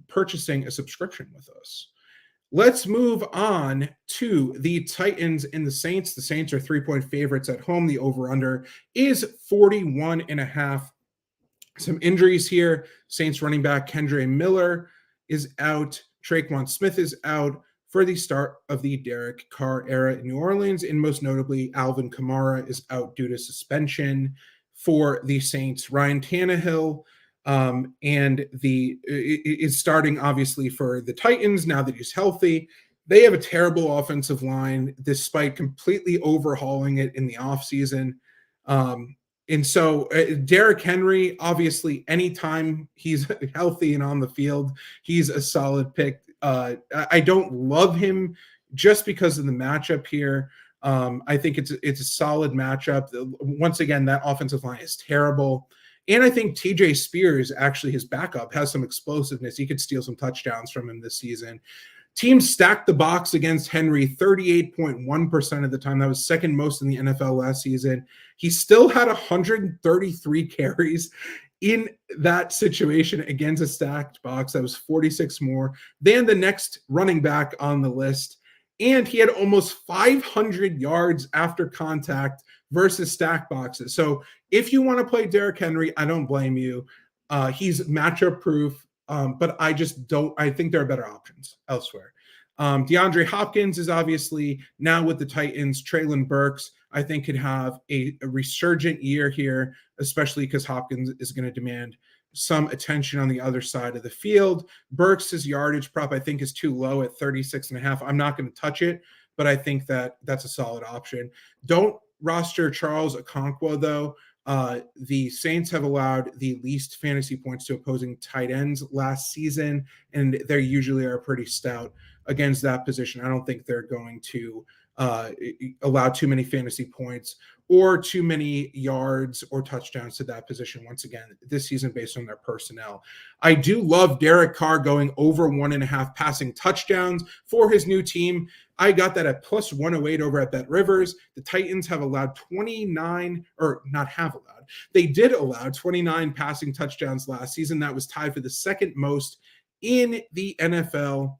A: purchasing a subscription with us. Let's move on to the Titans and the Saints. The Saints are 3-point favorites at home. The over-under is 41.5. Some injuries here. Saints running back Kendre Miller is out. Traquan Smith is out for the start of the Derek Carr era in New Orleans. And most notably, Alvin Kamara is out due to suspension for the Saints. Ryan Tannehill is starting obviously for the Titans now that he's healthy. They have a terrible offensive line despite completely overhauling it in the offseason. And so Derrick Henry, obviously, anytime he's healthy and on the field, he's a solid pick. I don't love him just because of the matchup here. I think it's a solid matchup. Once again, that offensive line is terrible. And I think TJ Spears, actually his backup, has some explosiveness. He could steal some touchdowns from him this season. Teams stacked the box against Henry 38.1% of the time. That was 2nd most in the NFL last season. He still had 133 carries, in that situation against a stacked box. That was 46 more than the next running back on the list. And he had almost 500 yards after contact versus stack boxes. So if you want to play Derrick Henry, I don't blame you. He's matchup proof, but I just don't. I think there are better options elsewhere. DeAndre Hopkins is obviously now with the Titans. Treylon Burks, I think, could have a resurgent year here, especially because Hopkins is going to demand some attention on the other side of the field. Burks' yardage prop, I think, is too low at 36.5. I'm not going to touch it, but I think that that's a solid option. Don't roster Charles Okonkwo, though. The Saints have allowed the least fantasy points to opposing tight ends last season, and they usually are pretty stout against that position. I don't think they're going to allow too many fantasy points or too many yards or touchdowns to that position once again this season based on their personnel. I do love Derek Carr going over 1.5 passing touchdowns for his new team. I got that at plus 108 over at Bet Rivers. The Titans have allowed 29, or not have allowed. They did allow 29 passing touchdowns last season. That was tied for the second most in the NFL.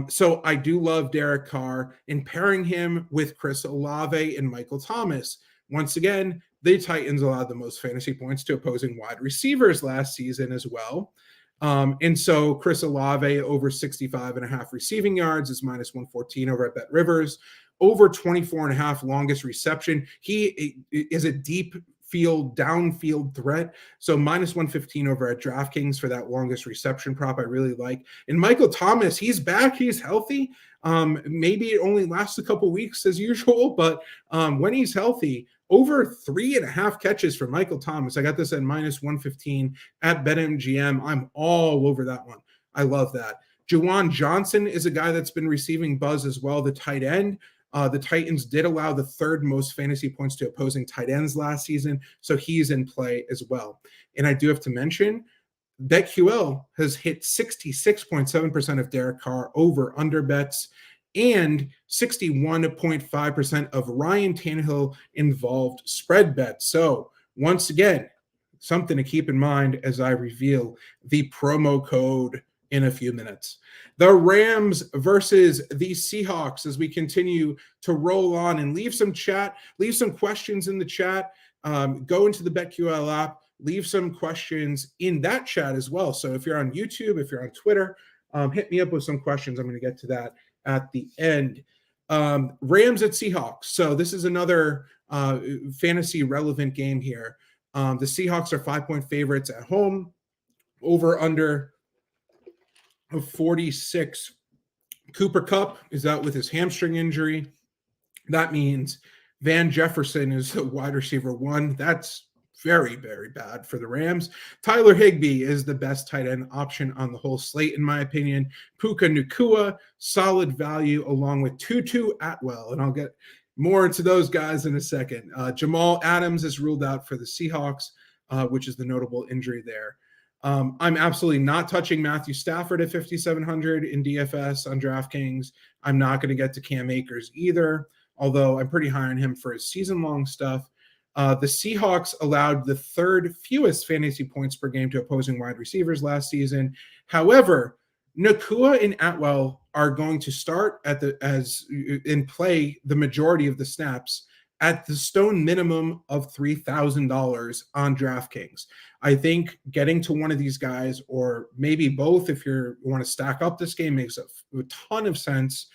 A: So I do love Derek Carr, and pairing him with Chris Olave and Michael Thomas. Once again, the Titans allowed the most fantasy points to opposing wide receivers last season as well. And so Chris Olave over 65.5 receiving yards is minus 114 over at Bet Rivers. Over 24.5 longest reception. He is a deep field, downfield threat. So minus 115 over at DraftKings for that longest reception prop I really like. And Michael Thomas, he's back. He's healthy. Maybe it only lasts a couple weeks as usual, but when he's healthy, over 3.5 catches for Michael Thomas. I got this at minus 115 at BetMGM. I'm all over that one. I love that. Juwan Johnson is a guy that's been receiving buzz as well, the tight end. The Titans did allow the third most fantasy points to opposing tight ends last season, so he's in play as well. And I do have to mention, BetQL has hit 66.7% of Derek Carr over under bets and 61.5% of Ryan Tannehill involved spread bets. So once again, something to keep in mind as I reveal the promo code in a few minutes. The Rams versus the Seahawks as we continue to roll on, and leave some questions in the chat. Go into the BetQL app, leave some questions in that chat as well. So if you're on YouTube, if you're on Twitter, hit me up with some questions. I'm going to get to that at the end. Rams at Seahawks. So this is another fantasy relevant game here. The Seahawks are 5-point favorites at home, over under of 46. Cooper Kupp is out with his hamstring injury. That means Van Jefferson is a wide receiver 1. That's very, very bad for the Rams. Tyler Higbee is the best tight end option on the whole slate, in my opinion. Puka Nacua, solid value, along with Tutu Atwell. And I'll get more into those guys in a second. Jamal Adams is ruled out for the Seahawks, which is the notable injury there. I'm absolutely not touching Matthew Stafford at 5,700 in DFS on DraftKings. I'm not going to get to Cam Akers either, although I'm pretty high on him for his season-long stuff. The Seahawks allowed the third fewest fantasy points per game to opposing wide receivers last season. However, Nacua and Atwell are going to start and play the majority of the snaps at the stone minimum of $3,000 on DraftKings. I think getting to one of these guys, or maybe both if you want to stack up this game, makes a ton of sense.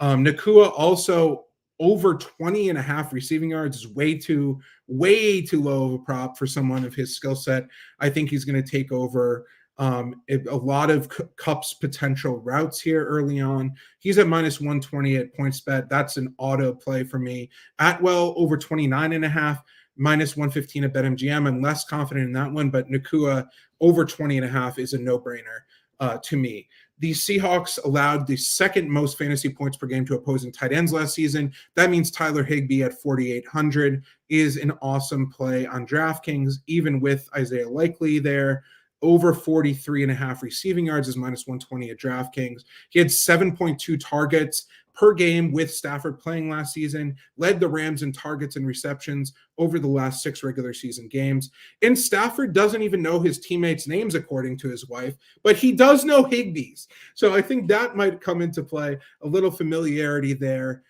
A: Nacua also over 20.5 receiving yards is way too low of a prop for someone of his skill set. I think he's going to take over a lot of Kupp's potential routes here early on. He's at minus 120 at PointsBet. That's an auto play for me. Atwell over 29.5, minus 115 at BetMGM. I'm less confident in that one, but Nacua over 20.5 is a no-brainer to me. The Seahawks allowed the second most fantasy points per game to opposing tight ends last season. That means Tyler Higbee at 4,800 is an awesome play on DraftKings, even with Isaiah Likely there. over 43.5 receiving yards is minus 120 at DraftKings. He had 7.2 targets per game with Stafford playing last season, led the Rams in targets and receptions over the last 6 regular season games. And Stafford doesn't even know his teammates' names, according to his wife, but he does know Higbee's. So I think that might come into play, a little familiarity there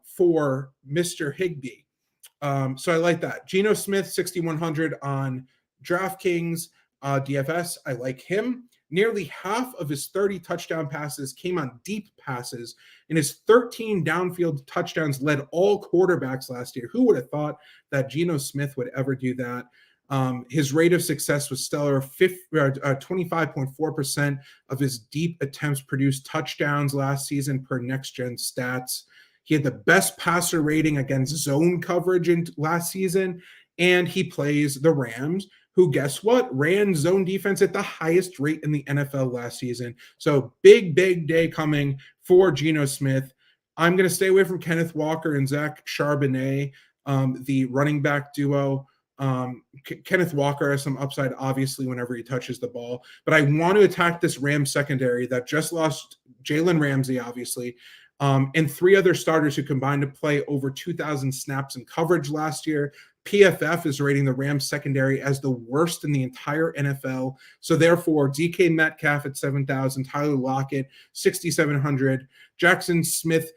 A: for Mr. Higbee. So I like that. Geno Smith, 6,100 on DraftKings, DFS. I like him. Nearly half of his 30 touchdown passes came on deep passes, and his 13 downfield touchdowns led all quarterbacks last year. Who would have thought that Geno Smith would ever do that? His rate of success was stellar. 25.4% of his deep attempts produced touchdowns last season per Next Gen Stats. He had the best passer rating against zone coverage in last season, and he plays the Rams, who, guess what, ran zone defense at the highest rate in the NFL last season. So big day coming for Geno Smith. I'm going to stay away from Kenneth Walker and Zach Charbonnet, the running back duo. Kenneth Walker has some upside, obviously, whenever he touches the ball. But I want to attack this Rams secondary that just lost Jalen Ramsey, obviously, and 3 other starters who combined to play over 2,000 snaps in coverage last year. PFF is rating the Rams secondary as the worst in the entire NFL. So therefore, DK Metcalf at 7,000, Tyler Lockett, 6,700, Jackson Smith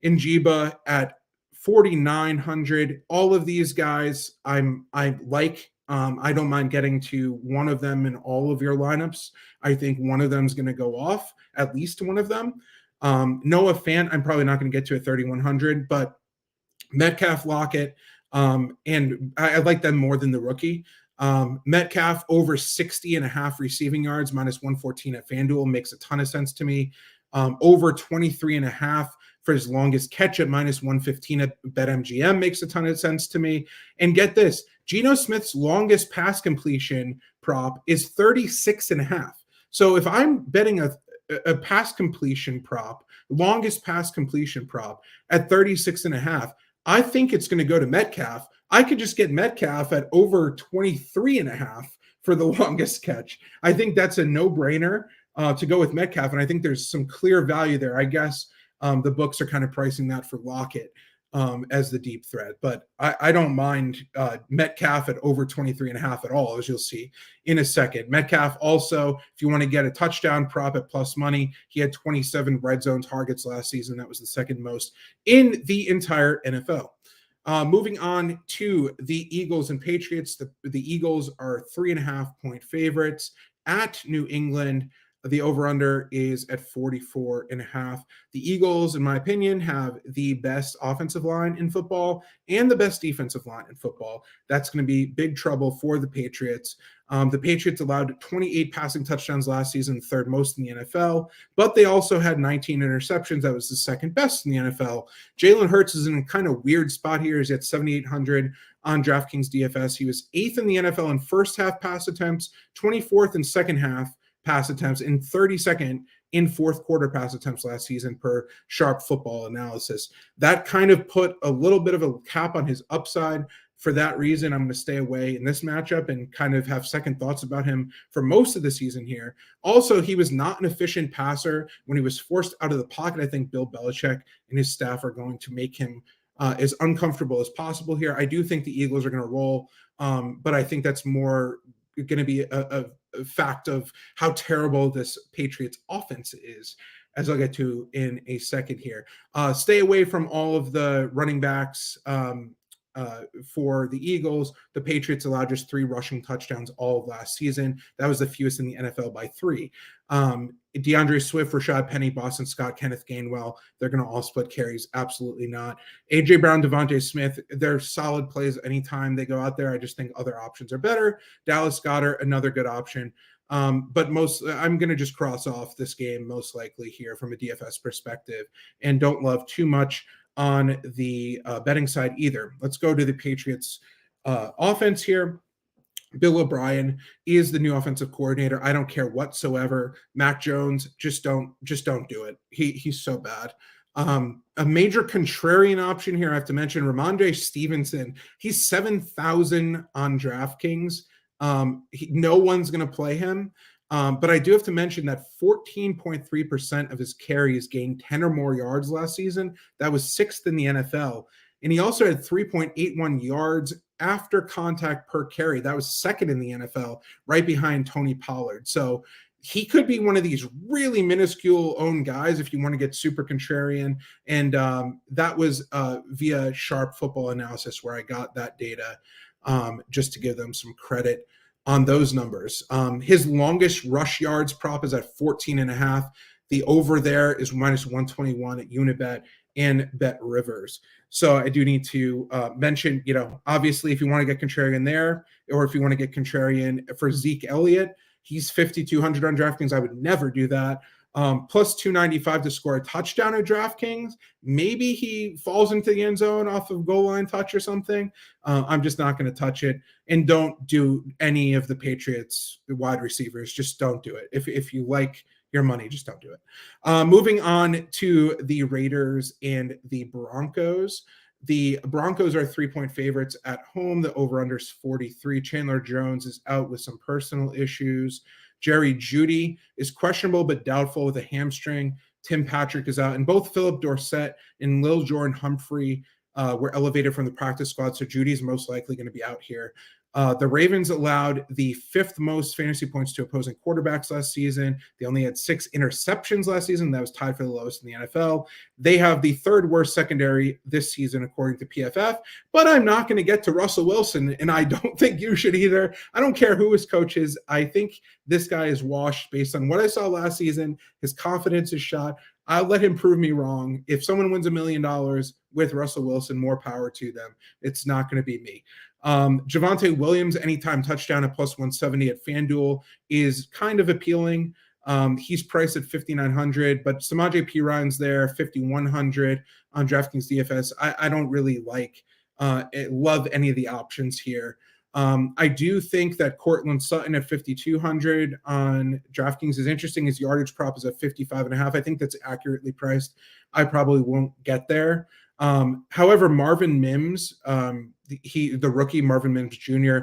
A: Njigba at 4,900. All of these guys I like. I don't mind getting to one of them in all of your lineups. I think one of them is going to go off, at least one of them. Noah Fant, I'm probably not going to get to at 3,100, but Metcalf, Lockett, and I like them more than the rookie. Metcalf over 60.5 receiving yards, minus 114 at FanDuel makes a ton of sense to me. Over 23.5 for his longest catch at minus 115 at BetMGM makes a ton of sense to me. And get this, Geno Smith's longest pass completion prop is 36.5. So if I'm betting a pass completion prop, longest pass completion prop at 36.5, I think it's going to go to Metcalf. I could just get Metcalf at over 23.5 for the longest catch. I think that's a no-brainer to go with Metcalf, and I think there's some clear value there. I guess the books are kind of pricing that for Lockett as the deep threat, but I don't mind Metcalf at over 23.5 at all, as you'll see in a second. Metcalf also, if you want to get a touchdown prop at plus money, he had 27 red zone targets last season. That was the second most in the entire NFL. Moving on to the Eagles and Patriots. The Eagles are 3.5-point favorites at New England. The over-under is at 44.5. The Eagles, in my opinion, have the best offensive line in football and the best defensive line in football. That's going to be big trouble for the Patriots. The Patriots allowed 28 passing touchdowns last season, third most in the NFL, but they also had 19 interceptions. That was the second best in the NFL. Jalen Hurts is in a kind of weird spot here. He's at 7,800 on DraftKings DFS. He was 8th in the NFL in first half pass attempts, 24th in second half pass attempts, and 32nd in fourth quarter pass attempts last season per Sharp Football Analysis. That kind of put a little bit of a cap on his upside. For that reason, I'm going to stay away in this matchup and kind of have second thoughts about him for most of the season here. Also, he was not an efficient passer when he was forced out of the pocket. I think Bill Belichick and his staff are going to make him as uncomfortable as possible here. I do think the Eagles are going to roll, but I think that's more going to be a fact of how terrible this Patriots offense is, as I'll get to in a second here. Stay away from all of the running backs for the Eagles. The Patriots allowed just 3 rushing touchdowns all of last season. That was the fewest in the NFL by 3. DeAndre Swift, Rashad Penny, Boston Scott, Kenneth Gainwell, they're going to all split carries. Absolutely not. A.J. Brown, Devontae Smith, they're solid plays anytime they go out there. I just think other options are better. Dallas Goedert, another good option. But I'm going to just cross off this game most likely here from a DFS perspective and don't love too much on the betting side either. Let's go to the Patriots offense here. Bill O'Brien is the new offensive coordinator. I don't care whatsoever. Mac Jones, just don't do it. He's so bad. A major contrarian option here, I have to mention Ramondre Stevenson. He's 7,000 on DraftKings. No one's going to play him. But I do have to mention that 14.3% of his carries gained 10 or more yards last season. That was sixth in the NFL. And he also had 3.81 yards after contact per carry. That was second in the NFL, right behind Tony Pollard. So he could be one of these really minuscule owned guys if you want to get super contrarian. And that was via Sharp Football Analysis where I got that data, just to give them some credit on those numbers. His longest rush yards prop is at 14.5. The over there is minus 121 at Unibet and Bet Rivers. So I do need to mention, obviously if you want to get contrarian there, or if you want to get contrarian for Zeke Elliott, he's 5,200 on DraftKings. I would never do that. Plus 295 to score a touchdown at DraftKings. Maybe he falls into the end zone off of goal line touch or something. I'm just not going to touch it. And don't do any of the Patriots wide receivers. Just don't do it. If you like your money, just don't do it. Moving on to the Raiders and the Broncos. The Broncos are 3-point favorites at home. The over-under is 43. Chandler Jones is out with some personal issues. Jerry Jeudy is questionable but doubtful with a hamstring. Tim Patrick is out. And both Philip Dorsett and Lil Jordan Humphrey were elevated from the practice squad, so Jeudy is most likely going to be out here. The Ravens allowed the fifth most fantasy points to opposing quarterbacks last season. They only had 6 interceptions last season. That was tied for the lowest in the NFL. They have the third worst secondary this season, according to PFF. But I'm not going to get to Russell Wilson, and I don't think you should either. I don't care who his coach is. I think this guy is washed based on what I saw last season. His confidence is shot. I'll let him prove me wrong. If someone wins $1 million with Russell Wilson, more power to them. It's not going to be me. Javonte Williams, anytime touchdown at plus 170 at FanDuel is kind of appealing. He's priced at 5,900, but Samaje Perine there, 5,100 on DraftKings DFS. I don't really love any of the options here. I do think that Cortland Sutton at 5,200 on DraftKings is interesting. His yardage prop is at 55.5. I think that's accurately priced. I probably won't get there. However, Marvin Mims, the rookie Marvin Mims Jr.,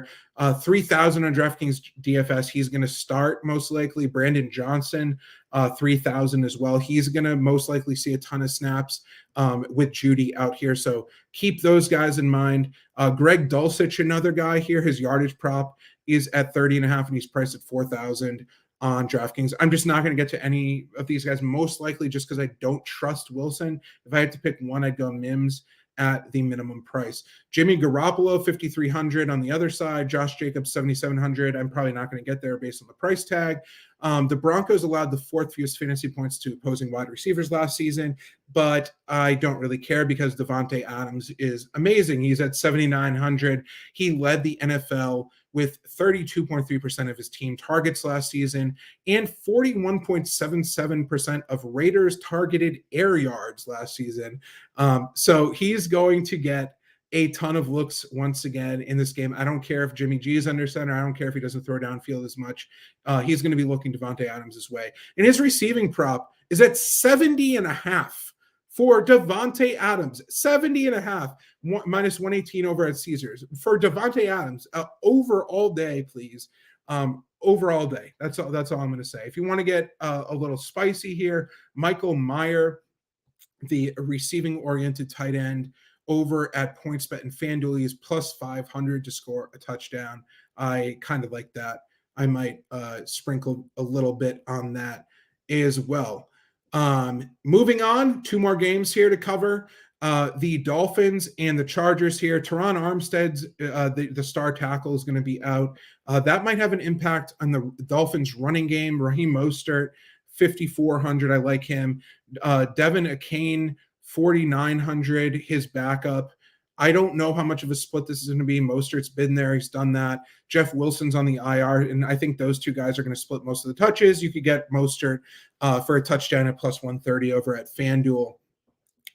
A: 3,000 on DraftKings DFS. He's going to start most likely. Brandon Johnson, 3,000 as well. He's going to most likely see a ton of snaps with Jeudy out here. So keep those guys in mind. Greg Dulcich, another guy here. His yardage prop is at 30.5, and he's priced at 4,000 on DraftKings. I'm just not going to get to any of these guys, most likely just because I don't trust Wilson. If I had to pick one, I'd go Mims at the minimum price. Jimmy Garoppolo, 5,300 on the other side. Josh Jacobs, 7,700. I'm probably not going to get there based on the price tag. The Broncos allowed the fourth fewest fantasy points to opposing wide receivers last season, but I don't really care because Davante Adams is amazing. He's at 7,900. He led the NFL with 32.3% of his team targets last season and 41.77% of Raiders targeted air yards last season. So he's going to get a ton of looks once again in this game. I don't care if Jimmy G is under center. I don't care if he doesn't throw downfield as much. He's going to be looking Davante Adams' way. And his receiving prop is at 70.5 for Davante Adams. 70.5, minus 118 over at Caesars. For Davante Adams, over all day, please. Over all day. That's all I'm going to say. If you want to get a little spicy here, Michael Mayer, the receiving-oriented tight end, over at PointsBet and FanDuel, is plus 500 to score a touchdown. I kind of like that. I might sprinkle a little bit on that as well. Moving on, 2 more games here to cover. The Dolphins and the Chargers here. Teron Armstead's the star tackle is going to be out. That might have an impact on the Dolphins running game. Raheem Mostert, 5,400. I like him. Devin Akane, 4,900, his backup. I don't know how much of a split this is going to be. Mostert's been there. He's done that. Jeff Wilson's on the IR, and I think those two guys are going to split most of the touches. You could get Mostert for a touchdown at plus 130 over at FanDuel.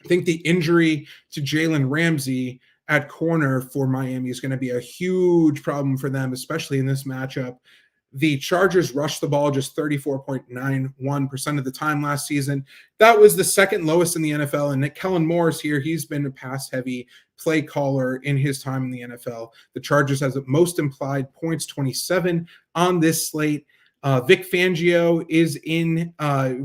A: I think the injury to Jalen Ramsey at corner for Miami is going to be a huge problem for them, especially in this matchup. The Chargers rushed the ball just 34.91% of the time last season. That was the second lowest in the NFL. And Kellen Moore's here. He's been a pass-heavy play caller in his time in the NFL. The Chargers has the most implied points, 27 on this slate. Vic Fangio is in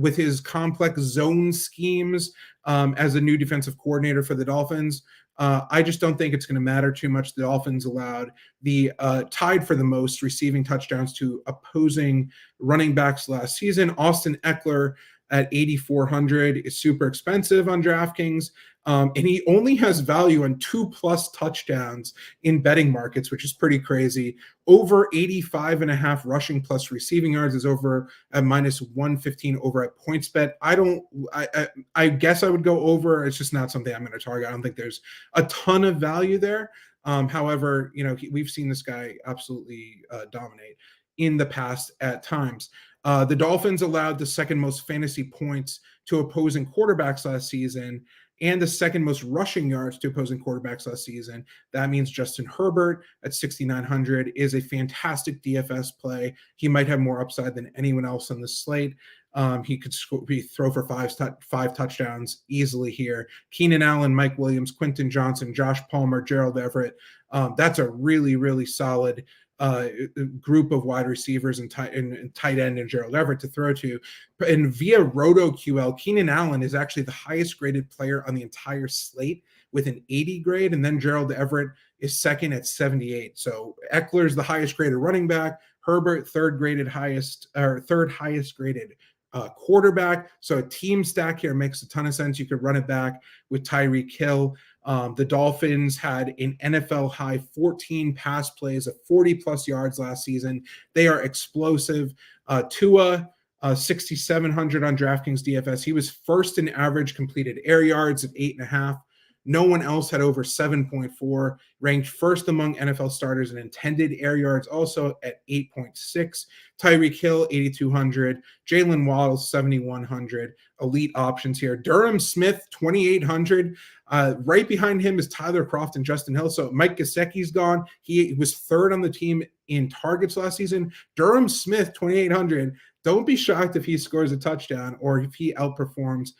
A: with his complex zone schemes as a new defensive coordinator for the Dolphins. I just don't think it's going to matter too much. The Dolphins allowed the tied for the most receiving touchdowns to opposing running backs last season. Austin Eckler at 8,400 is super expensive on DraftKings. And he only has value on 2+ touchdowns in betting markets, which is pretty crazy. Over 85.5 rushing plus receiving yards is over at -115 over at PointsBet. I guess I would go over. It's just not something I'm going to target. I don't think there's a ton of value there. However, we've seen this guy absolutely dominate in the past at times. The Dolphins allowed the second most fantasy points to opposing quarterbacks last season and the second most rushing yards to opposing quarterbacks last season. That means Justin Herbert at 6,900 is a fantastic DFS play. He might have more upside than anyone else on the slate. He could throw for five touchdowns easily here. Keenan Allen, Mike Williams, Quentin Johnson, Josh Palmer, Gerald Everett. That's a really, really solid group of wide receivers and tight end and Gerald Everett to throw to. And via RotoQL, Keenan Allen is actually the highest graded player on the entire slate with an 80 grade, and then Gerald Everett is second at 78. So Eckler's the highest graded running back, Herbert third highest graded quarterback. So a team stack here makes a ton of sense. You could run it back with Tyreek Hill. The Dolphins had an NFL high 14 pass plays of 40+ yards last season. They are explosive. Tua, 6,700 on DraftKings DFS. He was first in average completed air yards at 8.5. No one else had over 7.4, ranked first among NFL starters in intended air yards, also at 8.6. Tyreek Hill, 8,200. Jalen Waddle, 7,100. Elite options here. Durham Smith, 2,800. Right behind him is Tyler Kroft and Justin Hill. So Mike Gesicki's gone. He was third on the team in targets last season. Durham Smith, 2,800. Don't be shocked if he scores a touchdown or if he outperforms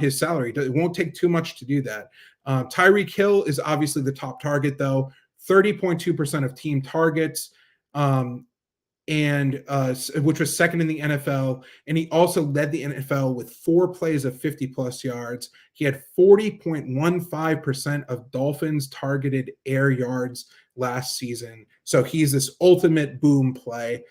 A: his salary. It won't take too much to do that. Tyreek Hill is obviously the top target, though. 30.2% of team targets, which was second in the NFL. And he also led the NFL with 4 plays of 50+ yards. He had 40.15% of Dolphins targeted air yards last season. So he's this ultimate boom play,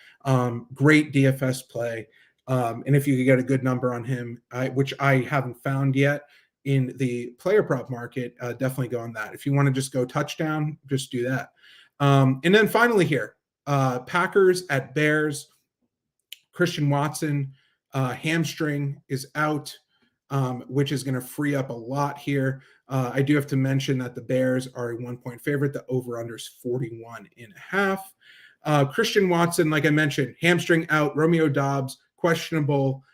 A: great DFS play. And if you could get a good number on him, which I haven't found yet in the player prop market, definitely go on that. If you want to just go touchdown, just do that. And then finally here, Packers at Bears. Christian Watson, hamstring is out, which is going to free up a lot here. I do have to mention that the Bears are a 1-point favorite. The over-under is 41.5. Christian Watson, like I mentioned, hamstring out. Romeo Doubs, questionable,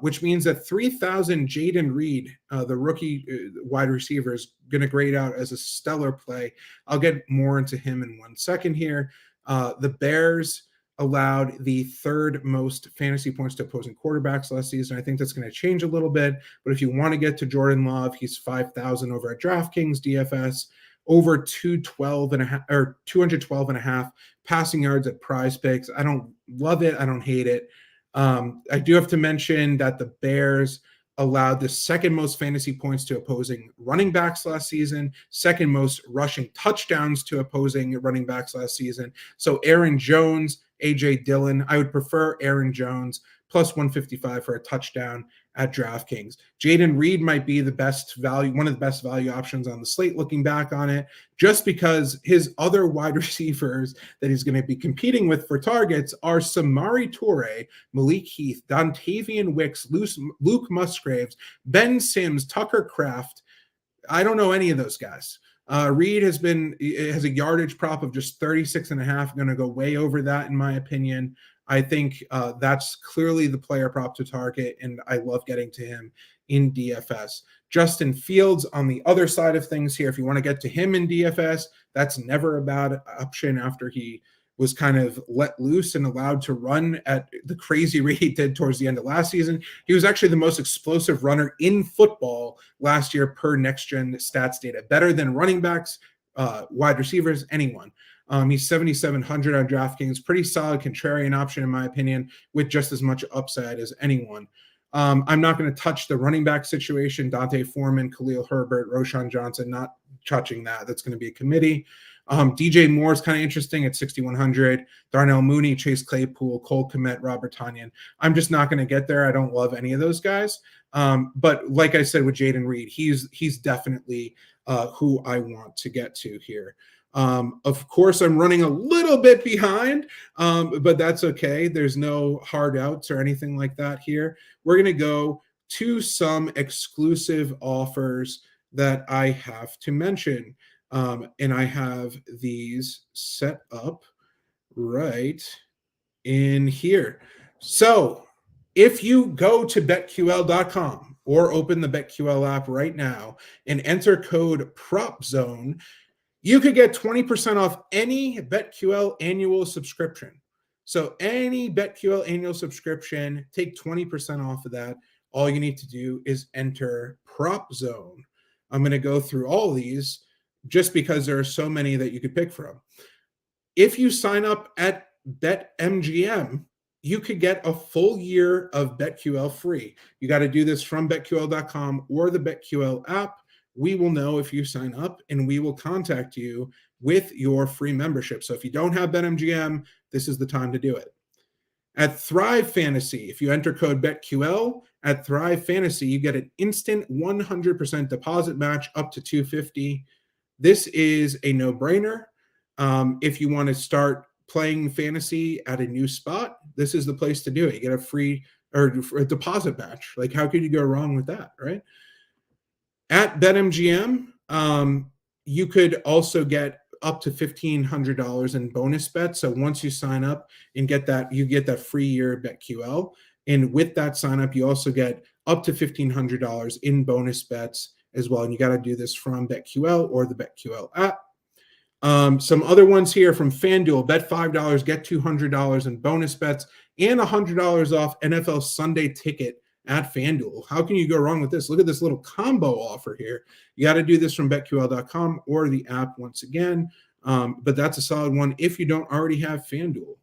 A: which means that 3,000 Jaden Reed, the rookie wide receiver, is going to grade out as a stellar play. I'll get more into him in 1 second here. The Bears allowed the third most fantasy points to opposing quarterbacks last season. I think that's going to change a little bit, but if you want to get to Jordan Love, he's 5,000 over at DraftKings DFS, over 212.5 passing yards at Prize Picks. I don't love it. I don't hate it. I do have to mention that the Bears allowed the second most fantasy points to opposing running backs last season, second most rushing touchdowns to opposing running backs last season. So Aaron Jones, AJ Dillon, I would prefer Aaron Jones plus 155 for a touchdown at DraftKings. Jaden Reed might be the best value, one of the best value options on the slate looking back on it, just because his other wide receivers that he's going to be competing with for targets are Samori Toure, Malik Heath, Dontavian Wicks, Luke Musgraves, Ben Sims, Tucker Kraft. I don't know any of those guys. Reed has a yardage prop of just 36.5. Going to go way over that, in my opinion. I think that's clearly the player prop to target, and I love getting to him in DFS. Justin Fields on the other side of things here. If you want to get to him in DFS, that's never a bad option after he was kind of let loose and allowed to run at the crazy rate he did towards the end of last season. He was actually the most explosive runner in football last year per next gen stats data, better than running backs, wide receivers, anyone. He's 7,700 on DraftKings, pretty solid contrarian option in my opinion, with just as much upside as anyone. I'm not going to touch the running back situation. Dante Foreman, Khalil Herbert, Roshan Johnson, not touching that. That's going to be a committee. DJ Moore is kind of interesting at 6,100. Darnell Mooney, Chase Claypool, Cole Kmet, Robert Tonyan. I'm just not going to get there. I don't love any of those guys. But like I said with Jaden Reed, he's definitely who I want to get to here. Of course, I'm running a little bit behind, but that's okay. There's no hard outs or anything like that here. We're going to go to some exclusive offers that I have to mention. And I have these set up right in here. So if you go to BetQL.com or open the BetQL app right now and enter code PropZone, you could get 20% off any BetQL annual subscription. So any BetQL annual subscription, take 20% off of that. All you need to do is enter PropZone. I'm going to go through all these just because there are so many that you could pick from. If you sign up at BetMGM, you could get a full year of BetQL free. You got to do this from BetQL.com or the BetQL app. We will know if you sign up and we will contact you with your free membership. So if you don't have BetMGM, this is the time to do it. At Thrive Fantasy, if you enter code BetQL at Thrive Fantasy, you get an instant 100% deposit match up to $250. This is a no-brainer. If you want to start playing fantasy at a new spot, this is the place to do it. You get a free or a deposit match. Like, how could you go wrong with that, right? At BetMGM, you could also get up to $1,500 in bonus bets. So once you sign up and get that, you get that free year of BetQL. And with that sign up, you also get up to $1,500 in bonus bets as well. And you got to do this from BetQL or the BetQL app. Some other ones here from FanDuel: bet $5, get $200 in bonus bets and $100 off NFL Sunday ticket at FanDuel. How can you go wrong with this? Look at this little combo offer here. You got to do this from BetQL.com or the app once again. But that's a solid one if you don't already have FanDuel.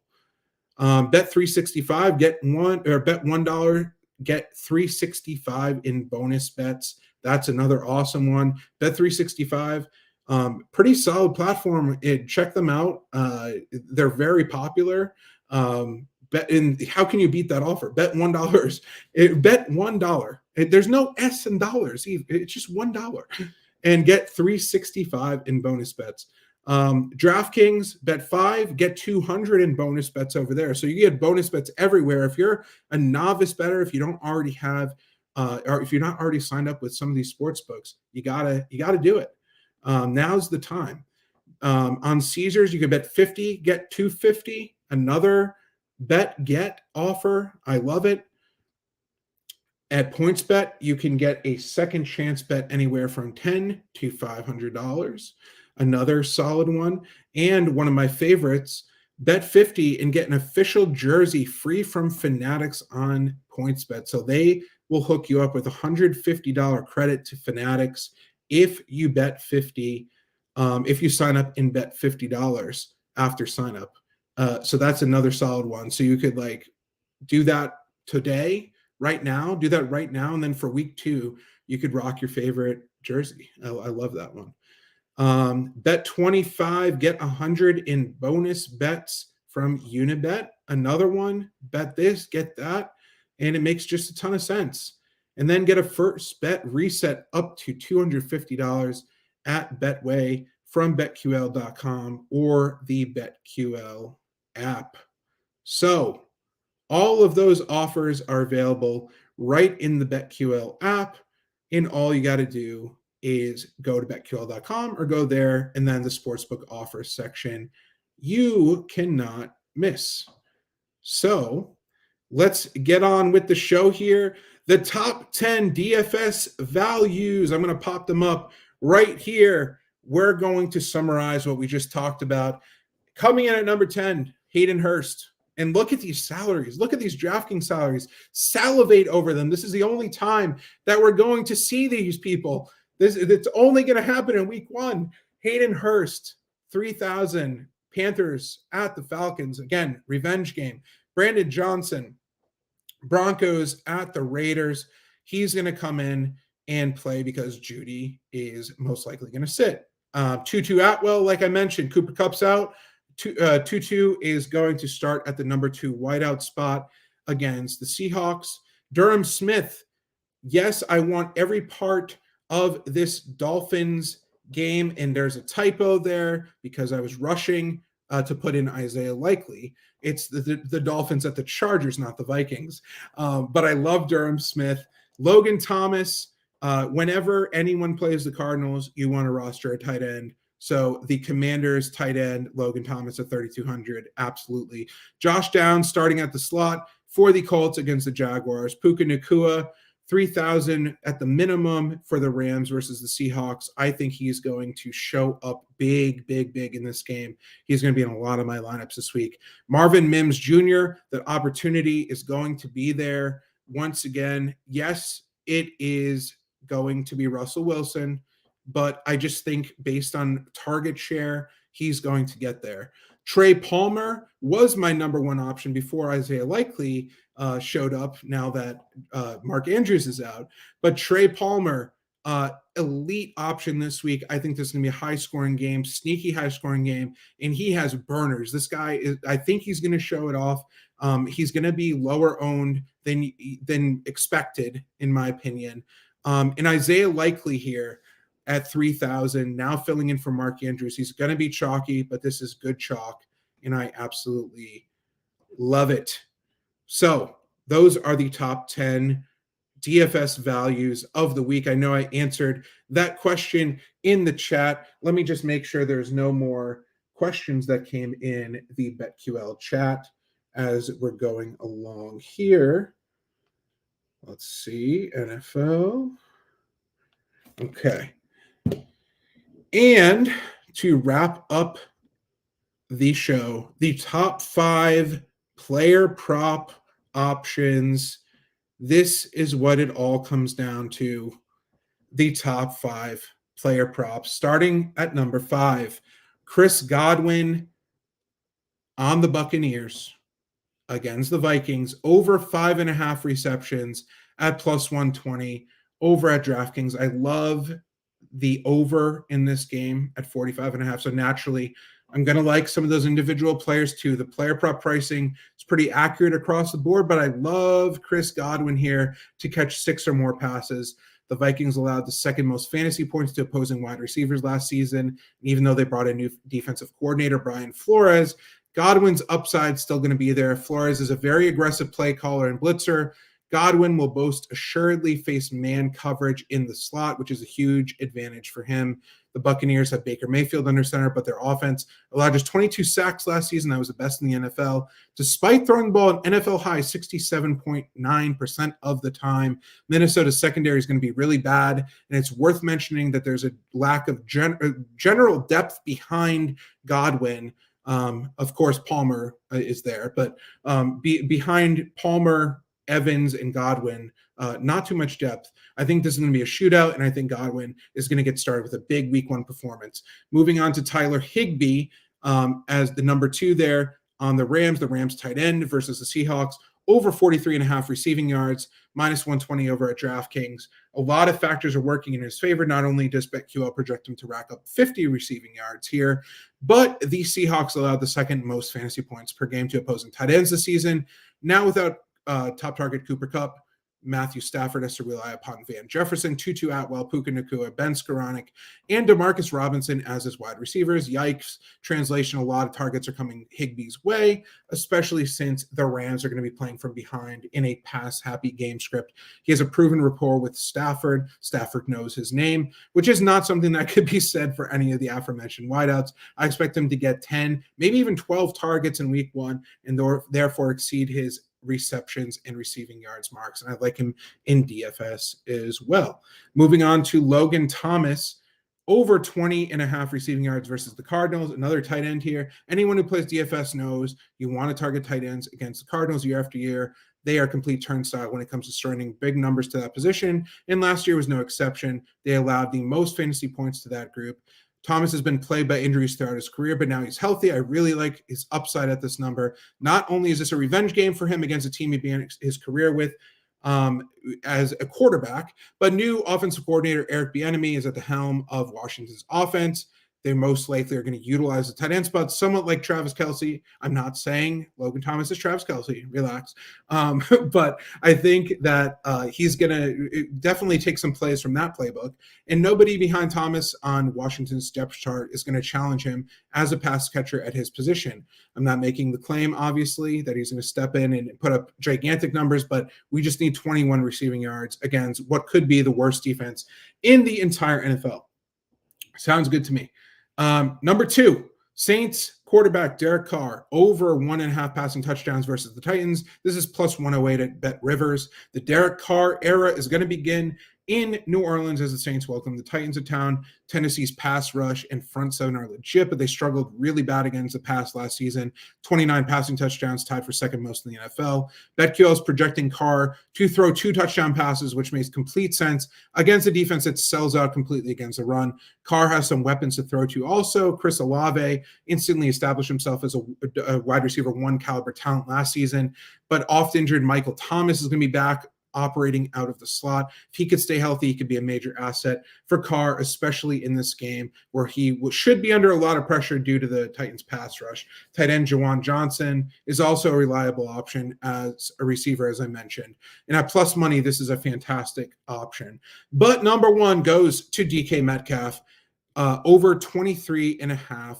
A: Bet $365, bet $1, get $365 in bonus bets. That's another awesome one. Bet $365. Pretty solid platform. Check them out. They're very popular. How can you beat that offer? Bet $1. Bet $1. There's no S in dollars. It's just $1, and get $365 in bonus bets. DraftKings, bet $5, get $200 in bonus bets over there. So you get bonus bets everywhere. If you're a novice bettor, if you don't already have, or if you're not already signed up with some of these sports books, you gotta do it. Now's the time. On Caesars, you can bet $50, get $250. Another bet get offer. I love it. At PointsBet, you can get a second chance bet anywhere from $10 to $500. Another solid one. And one of my favorites, bet $50 and get an official jersey free from Fanatics on PointsBet. So they will hook you up with a $150 credit to Fanatics if you bet $50, if you sign up and bet $50 after sign up. So that's another solid one. So you could do that today, right now, do that right now. And then for week 2, you could rock your favorite jersey. I love that one. Bet $25, get $100 in bonus bets from Unibet. Another one, bet this, get that. And it makes just a ton of sense. And then get a first bet reset up to $250 at Betway from BetQL.com or the BetQL app. So all of those offers are available right in the BetQL app. And all you got to do is go to BetQL.com or go there and then the Sportsbook offers section. You cannot miss. So let's get on with the show here. The top 10 DFS values. I'm going to pop them up right here. We're going to summarize what we just talked about. Coming in at number 10, Hayden Hurst. And look at these salaries. Look at these DraftKings salaries. Salivate over them. This is the only time that we're going to see these people. It's only going to happen in week 1. Hayden Hurst, 3,000. Panthers at the Falcons. Again, revenge game. Brandon Johnson, Broncos at the Raiders. He's going to come in and play because Judy is most likely going to sit. Tutu Atwell, like I mentioned, Cooper Kupp's out. Tutu is going to start at the number 2 wideout spot against the Seahawks. Durham Smith, yes, I want every part of this Dolphins game, and there's a typo there because I was rushing to put in Isaiah Likely. It's the Dolphins at the Chargers, not the Vikings. But I love Durham Smith. Logan Thomas, whenever anyone plays the Cardinals, you want to roster a tight end. So the Commanders tight end, Logan Thomas at 3,200, absolutely. Josh Downs starting at the slot for the Colts against the Jaguars. Puka Nacua, 3,000 at the minimum for the Rams versus the Seahawks. I think he's going to show up big in this game. He's going to be in a lot of my lineups this week. Marvin Mims Jr., the opportunity is going to be there once again. Yes, it is going to be Russell Wilson, but I just think based on target share, he's going to get there. Trey Palmer was my number 1 option before Isaiah Likely showed up now that Mark Andrews is out. But Trey Palmer, elite option this week. I think this is going to be a high-scoring game, sneaky high-scoring game, and he has burners. This guy, I think he's going to show it off. He's going to be lower owned than expected, in my opinion. And Isaiah Likely here at 3,000, now filling in for Mark Andrews. He's going to be chalky, but this is good chalk, and I absolutely love it. So those are the top 10 DFS values of the week. I know I answered that question in the chat. Let me just make sure there's no more questions that came in the BetQL chat as we're going along here. Let's see, NFL. Okay. And to wrap up the show, the top 5 player prop options. This is what it all comes down to. The top 5 player props, starting at number 5. Chris Godwin on the Buccaneers against the Vikings, over 5.5 receptions at plus 120 over at DraftKings. I love the over in this game at 45.5. So naturally, I'm going to like some of those individual players too. The player prop pricing is pretty accurate across the board, but I love Chris Godwin here to catch 6 or more passes. The Vikings allowed the second most fantasy points to opposing wide receivers last season. Even though they brought a new defensive coordinator, Brian Flores, Godwin's upside still going to be there. Flores is a very aggressive play caller and blitzer. Godwin will most assuredly face man coverage in the slot, which is a huge advantage for him. The Buccaneers have Baker Mayfield under center, but their offense allowed just 22 sacks last season. That was the best in the NFL. Despite throwing the ball an NFL high 67.9% of the time, Minnesota's secondary is going to be really bad, and it's worth mentioning that there's a lack of general depth behind Godwin. Of course, Palmer is there, but behind Palmer, Evans, and Godwin, not too much depth. I think this is going to be a shootout, and I think Godwin is going to get started with a big week 1 performance. Moving on to Tyler Higbee as the number 2 there on the Rams tight end versus the Seahawks, over 43.5 receiving yards, minus 120 over at DraftKings. A lot of factors are working in his favor. Not only does BetQL project him to rack up 50 receiving yards here, but the Seahawks allowed the second most fantasy points per game to opposing tight ends this season. Now without top target Cooper Kupp, Matthew Stafford has to rely upon Van Jefferson, Tutu Atwell, Puka Nacua, Ben Skoranek, and Demarcus Robinson as his wide receivers. Yikes. Translation, a lot of targets are coming Higbee's way, especially since the Rams are going to be playing from behind in a pass-happy game script. He has a proven rapport with Stafford. Stafford knows his name, which is not something that could be said for any of the aforementioned wideouts. I expect him to get 10, maybe even 12 targets in week 1, and therefore exceed his receptions and receiving yards marks. And I like him in DFS as well. Moving on to Logan Thomas, over 20.5 receiving yards versus the Cardinals. Another tight end here. Anyone who plays DFS knows you want to target tight ends against the Cardinals year after year. They are complete turnstile when it comes to surrendering big numbers to that position, and last year was no exception. They allowed the most fantasy points to that group. Thomas has been plagued by injuries throughout his career, but now he's healthy. I really like his upside at this number. Not only is this a revenge game for him against a team he began his career with as a quarterback, but new offensive coordinator Eric Bieniemy is at the helm of Washington's offense. They most likely are going to utilize the tight end spot, somewhat like Travis Kelce. I'm not saying Logan Thomas is Travis Kelce, relax. But I think that he's going to definitely take some plays from that playbook. And nobody behind Thomas on Washington's depth chart is going to challenge him as a pass catcher at his position. I'm not making the claim, obviously, that he's going to step in and put up gigantic numbers, but we just need 21 receiving yards against what could be the worst defense in the entire NFL. Sounds good to me. Number 2, Saints quarterback Derek Carr, over 1.5 passing touchdowns versus the Titans. This is plus 108 at Bet Rivers. The Derek Carr era is going to begin in New Orleans as the Saints welcome the Titans to town. Tennessee's pass rush and front seven are legit, but they struggled really bad against the pass last season. 29 passing touchdowns, tied for second most in the NFL. BetQL is projecting Carr to throw 2 touchdown passes, which makes complete sense against a defense that sells out completely against the run. Carr has some weapons to throw to also. Chris Olave instantly established himself as a wide receiver 1 caliber talent last season, but oft-injured Michael Thomas is going to be back operating out of the slot. If he could stay healthy, he could be a major asset for Carr, especially in this game where he should be under a lot of pressure due to the Titans pass rush. Tight end Juwan Johnson is also a reliable option as a receiver, as I mentioned. And at plus money, this is a fantastic option. But number 1 goes to DK Metcalf, over 23.5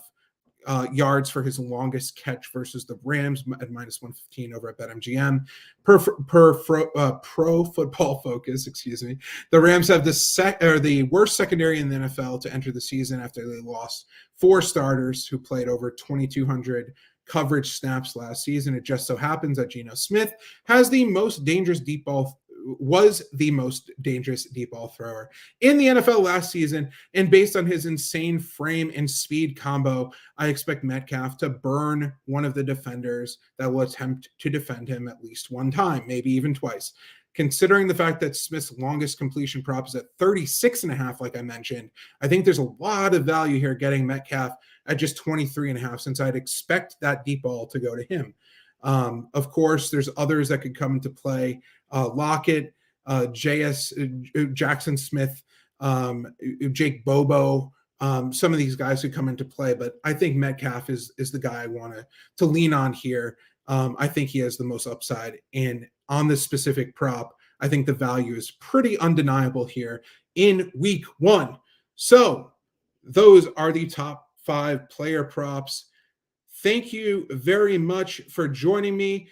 A: yards for his longest catch versus the Rams at minus 115 over at BetMGM. Pro Football Focus, the Rams have the worst secondary in the NFL to enter the season after they lost 4 starters who played over 2,200 coverage snaps last season. It just so happens that Geno Smith was the most dangerous deep ball thrower in the NFL last season. And based on his insane frame and speed combo, I expect Metcalf to burn one of the defenders that will attempt to defend him at least one time, maybe even twice. Considering the fact that Smith's longest completion prop is at 36.5, like I mentioned, I think there's a lot of value here getting Metcalf at just 23.5, since I'd expect that deep ball to go to him. Of course, there's others that could come into play. Lockett, Jackson Smith, Jake Bobo, some of these guys could come into play, but I think Metcalf is the guy I want to lean on here. I think he has the most upside, and on this specific prop, I think the value is pretty undeniable here in week 1. So those are the top 5 player props. Thank you very much for joining me.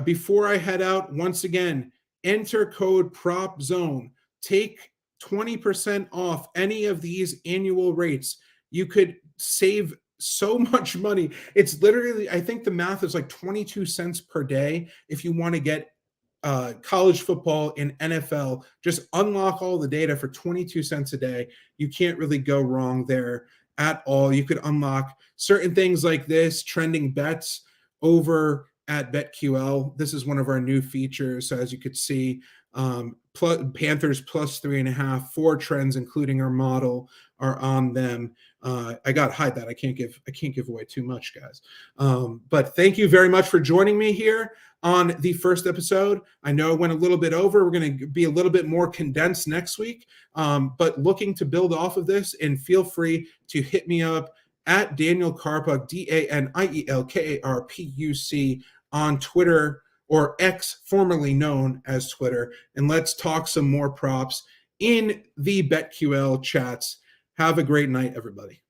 A: Before I head out, once again, enter code PROPZONE. Take 20% off any of these annual rates. You could save so much money. It's literally, I think the math is like 22 cents per day if you want to get college football and NFL. Just unlock all the data for 22 cents a day. You can't really go wrong there at all. You could unlock certain things like this, trending bets over at BetQL. This is one of our new features. So as you could see, Panthers plus 3.5, 4 trends, including our model, are on them. I got to hide that. I can't give away too much, guys. But thank you very much for joining me here on the first episode. I know it went a little bit over. We're going to be a little bit more condensed next week, but looking to build off of this, and feel free to hit me up at Daniel Karpuc, DanielKarpuc on Twitter, or X, formerly known as Twitter, and let's talk some more props in the BetQL chats. Have a great night, everybody.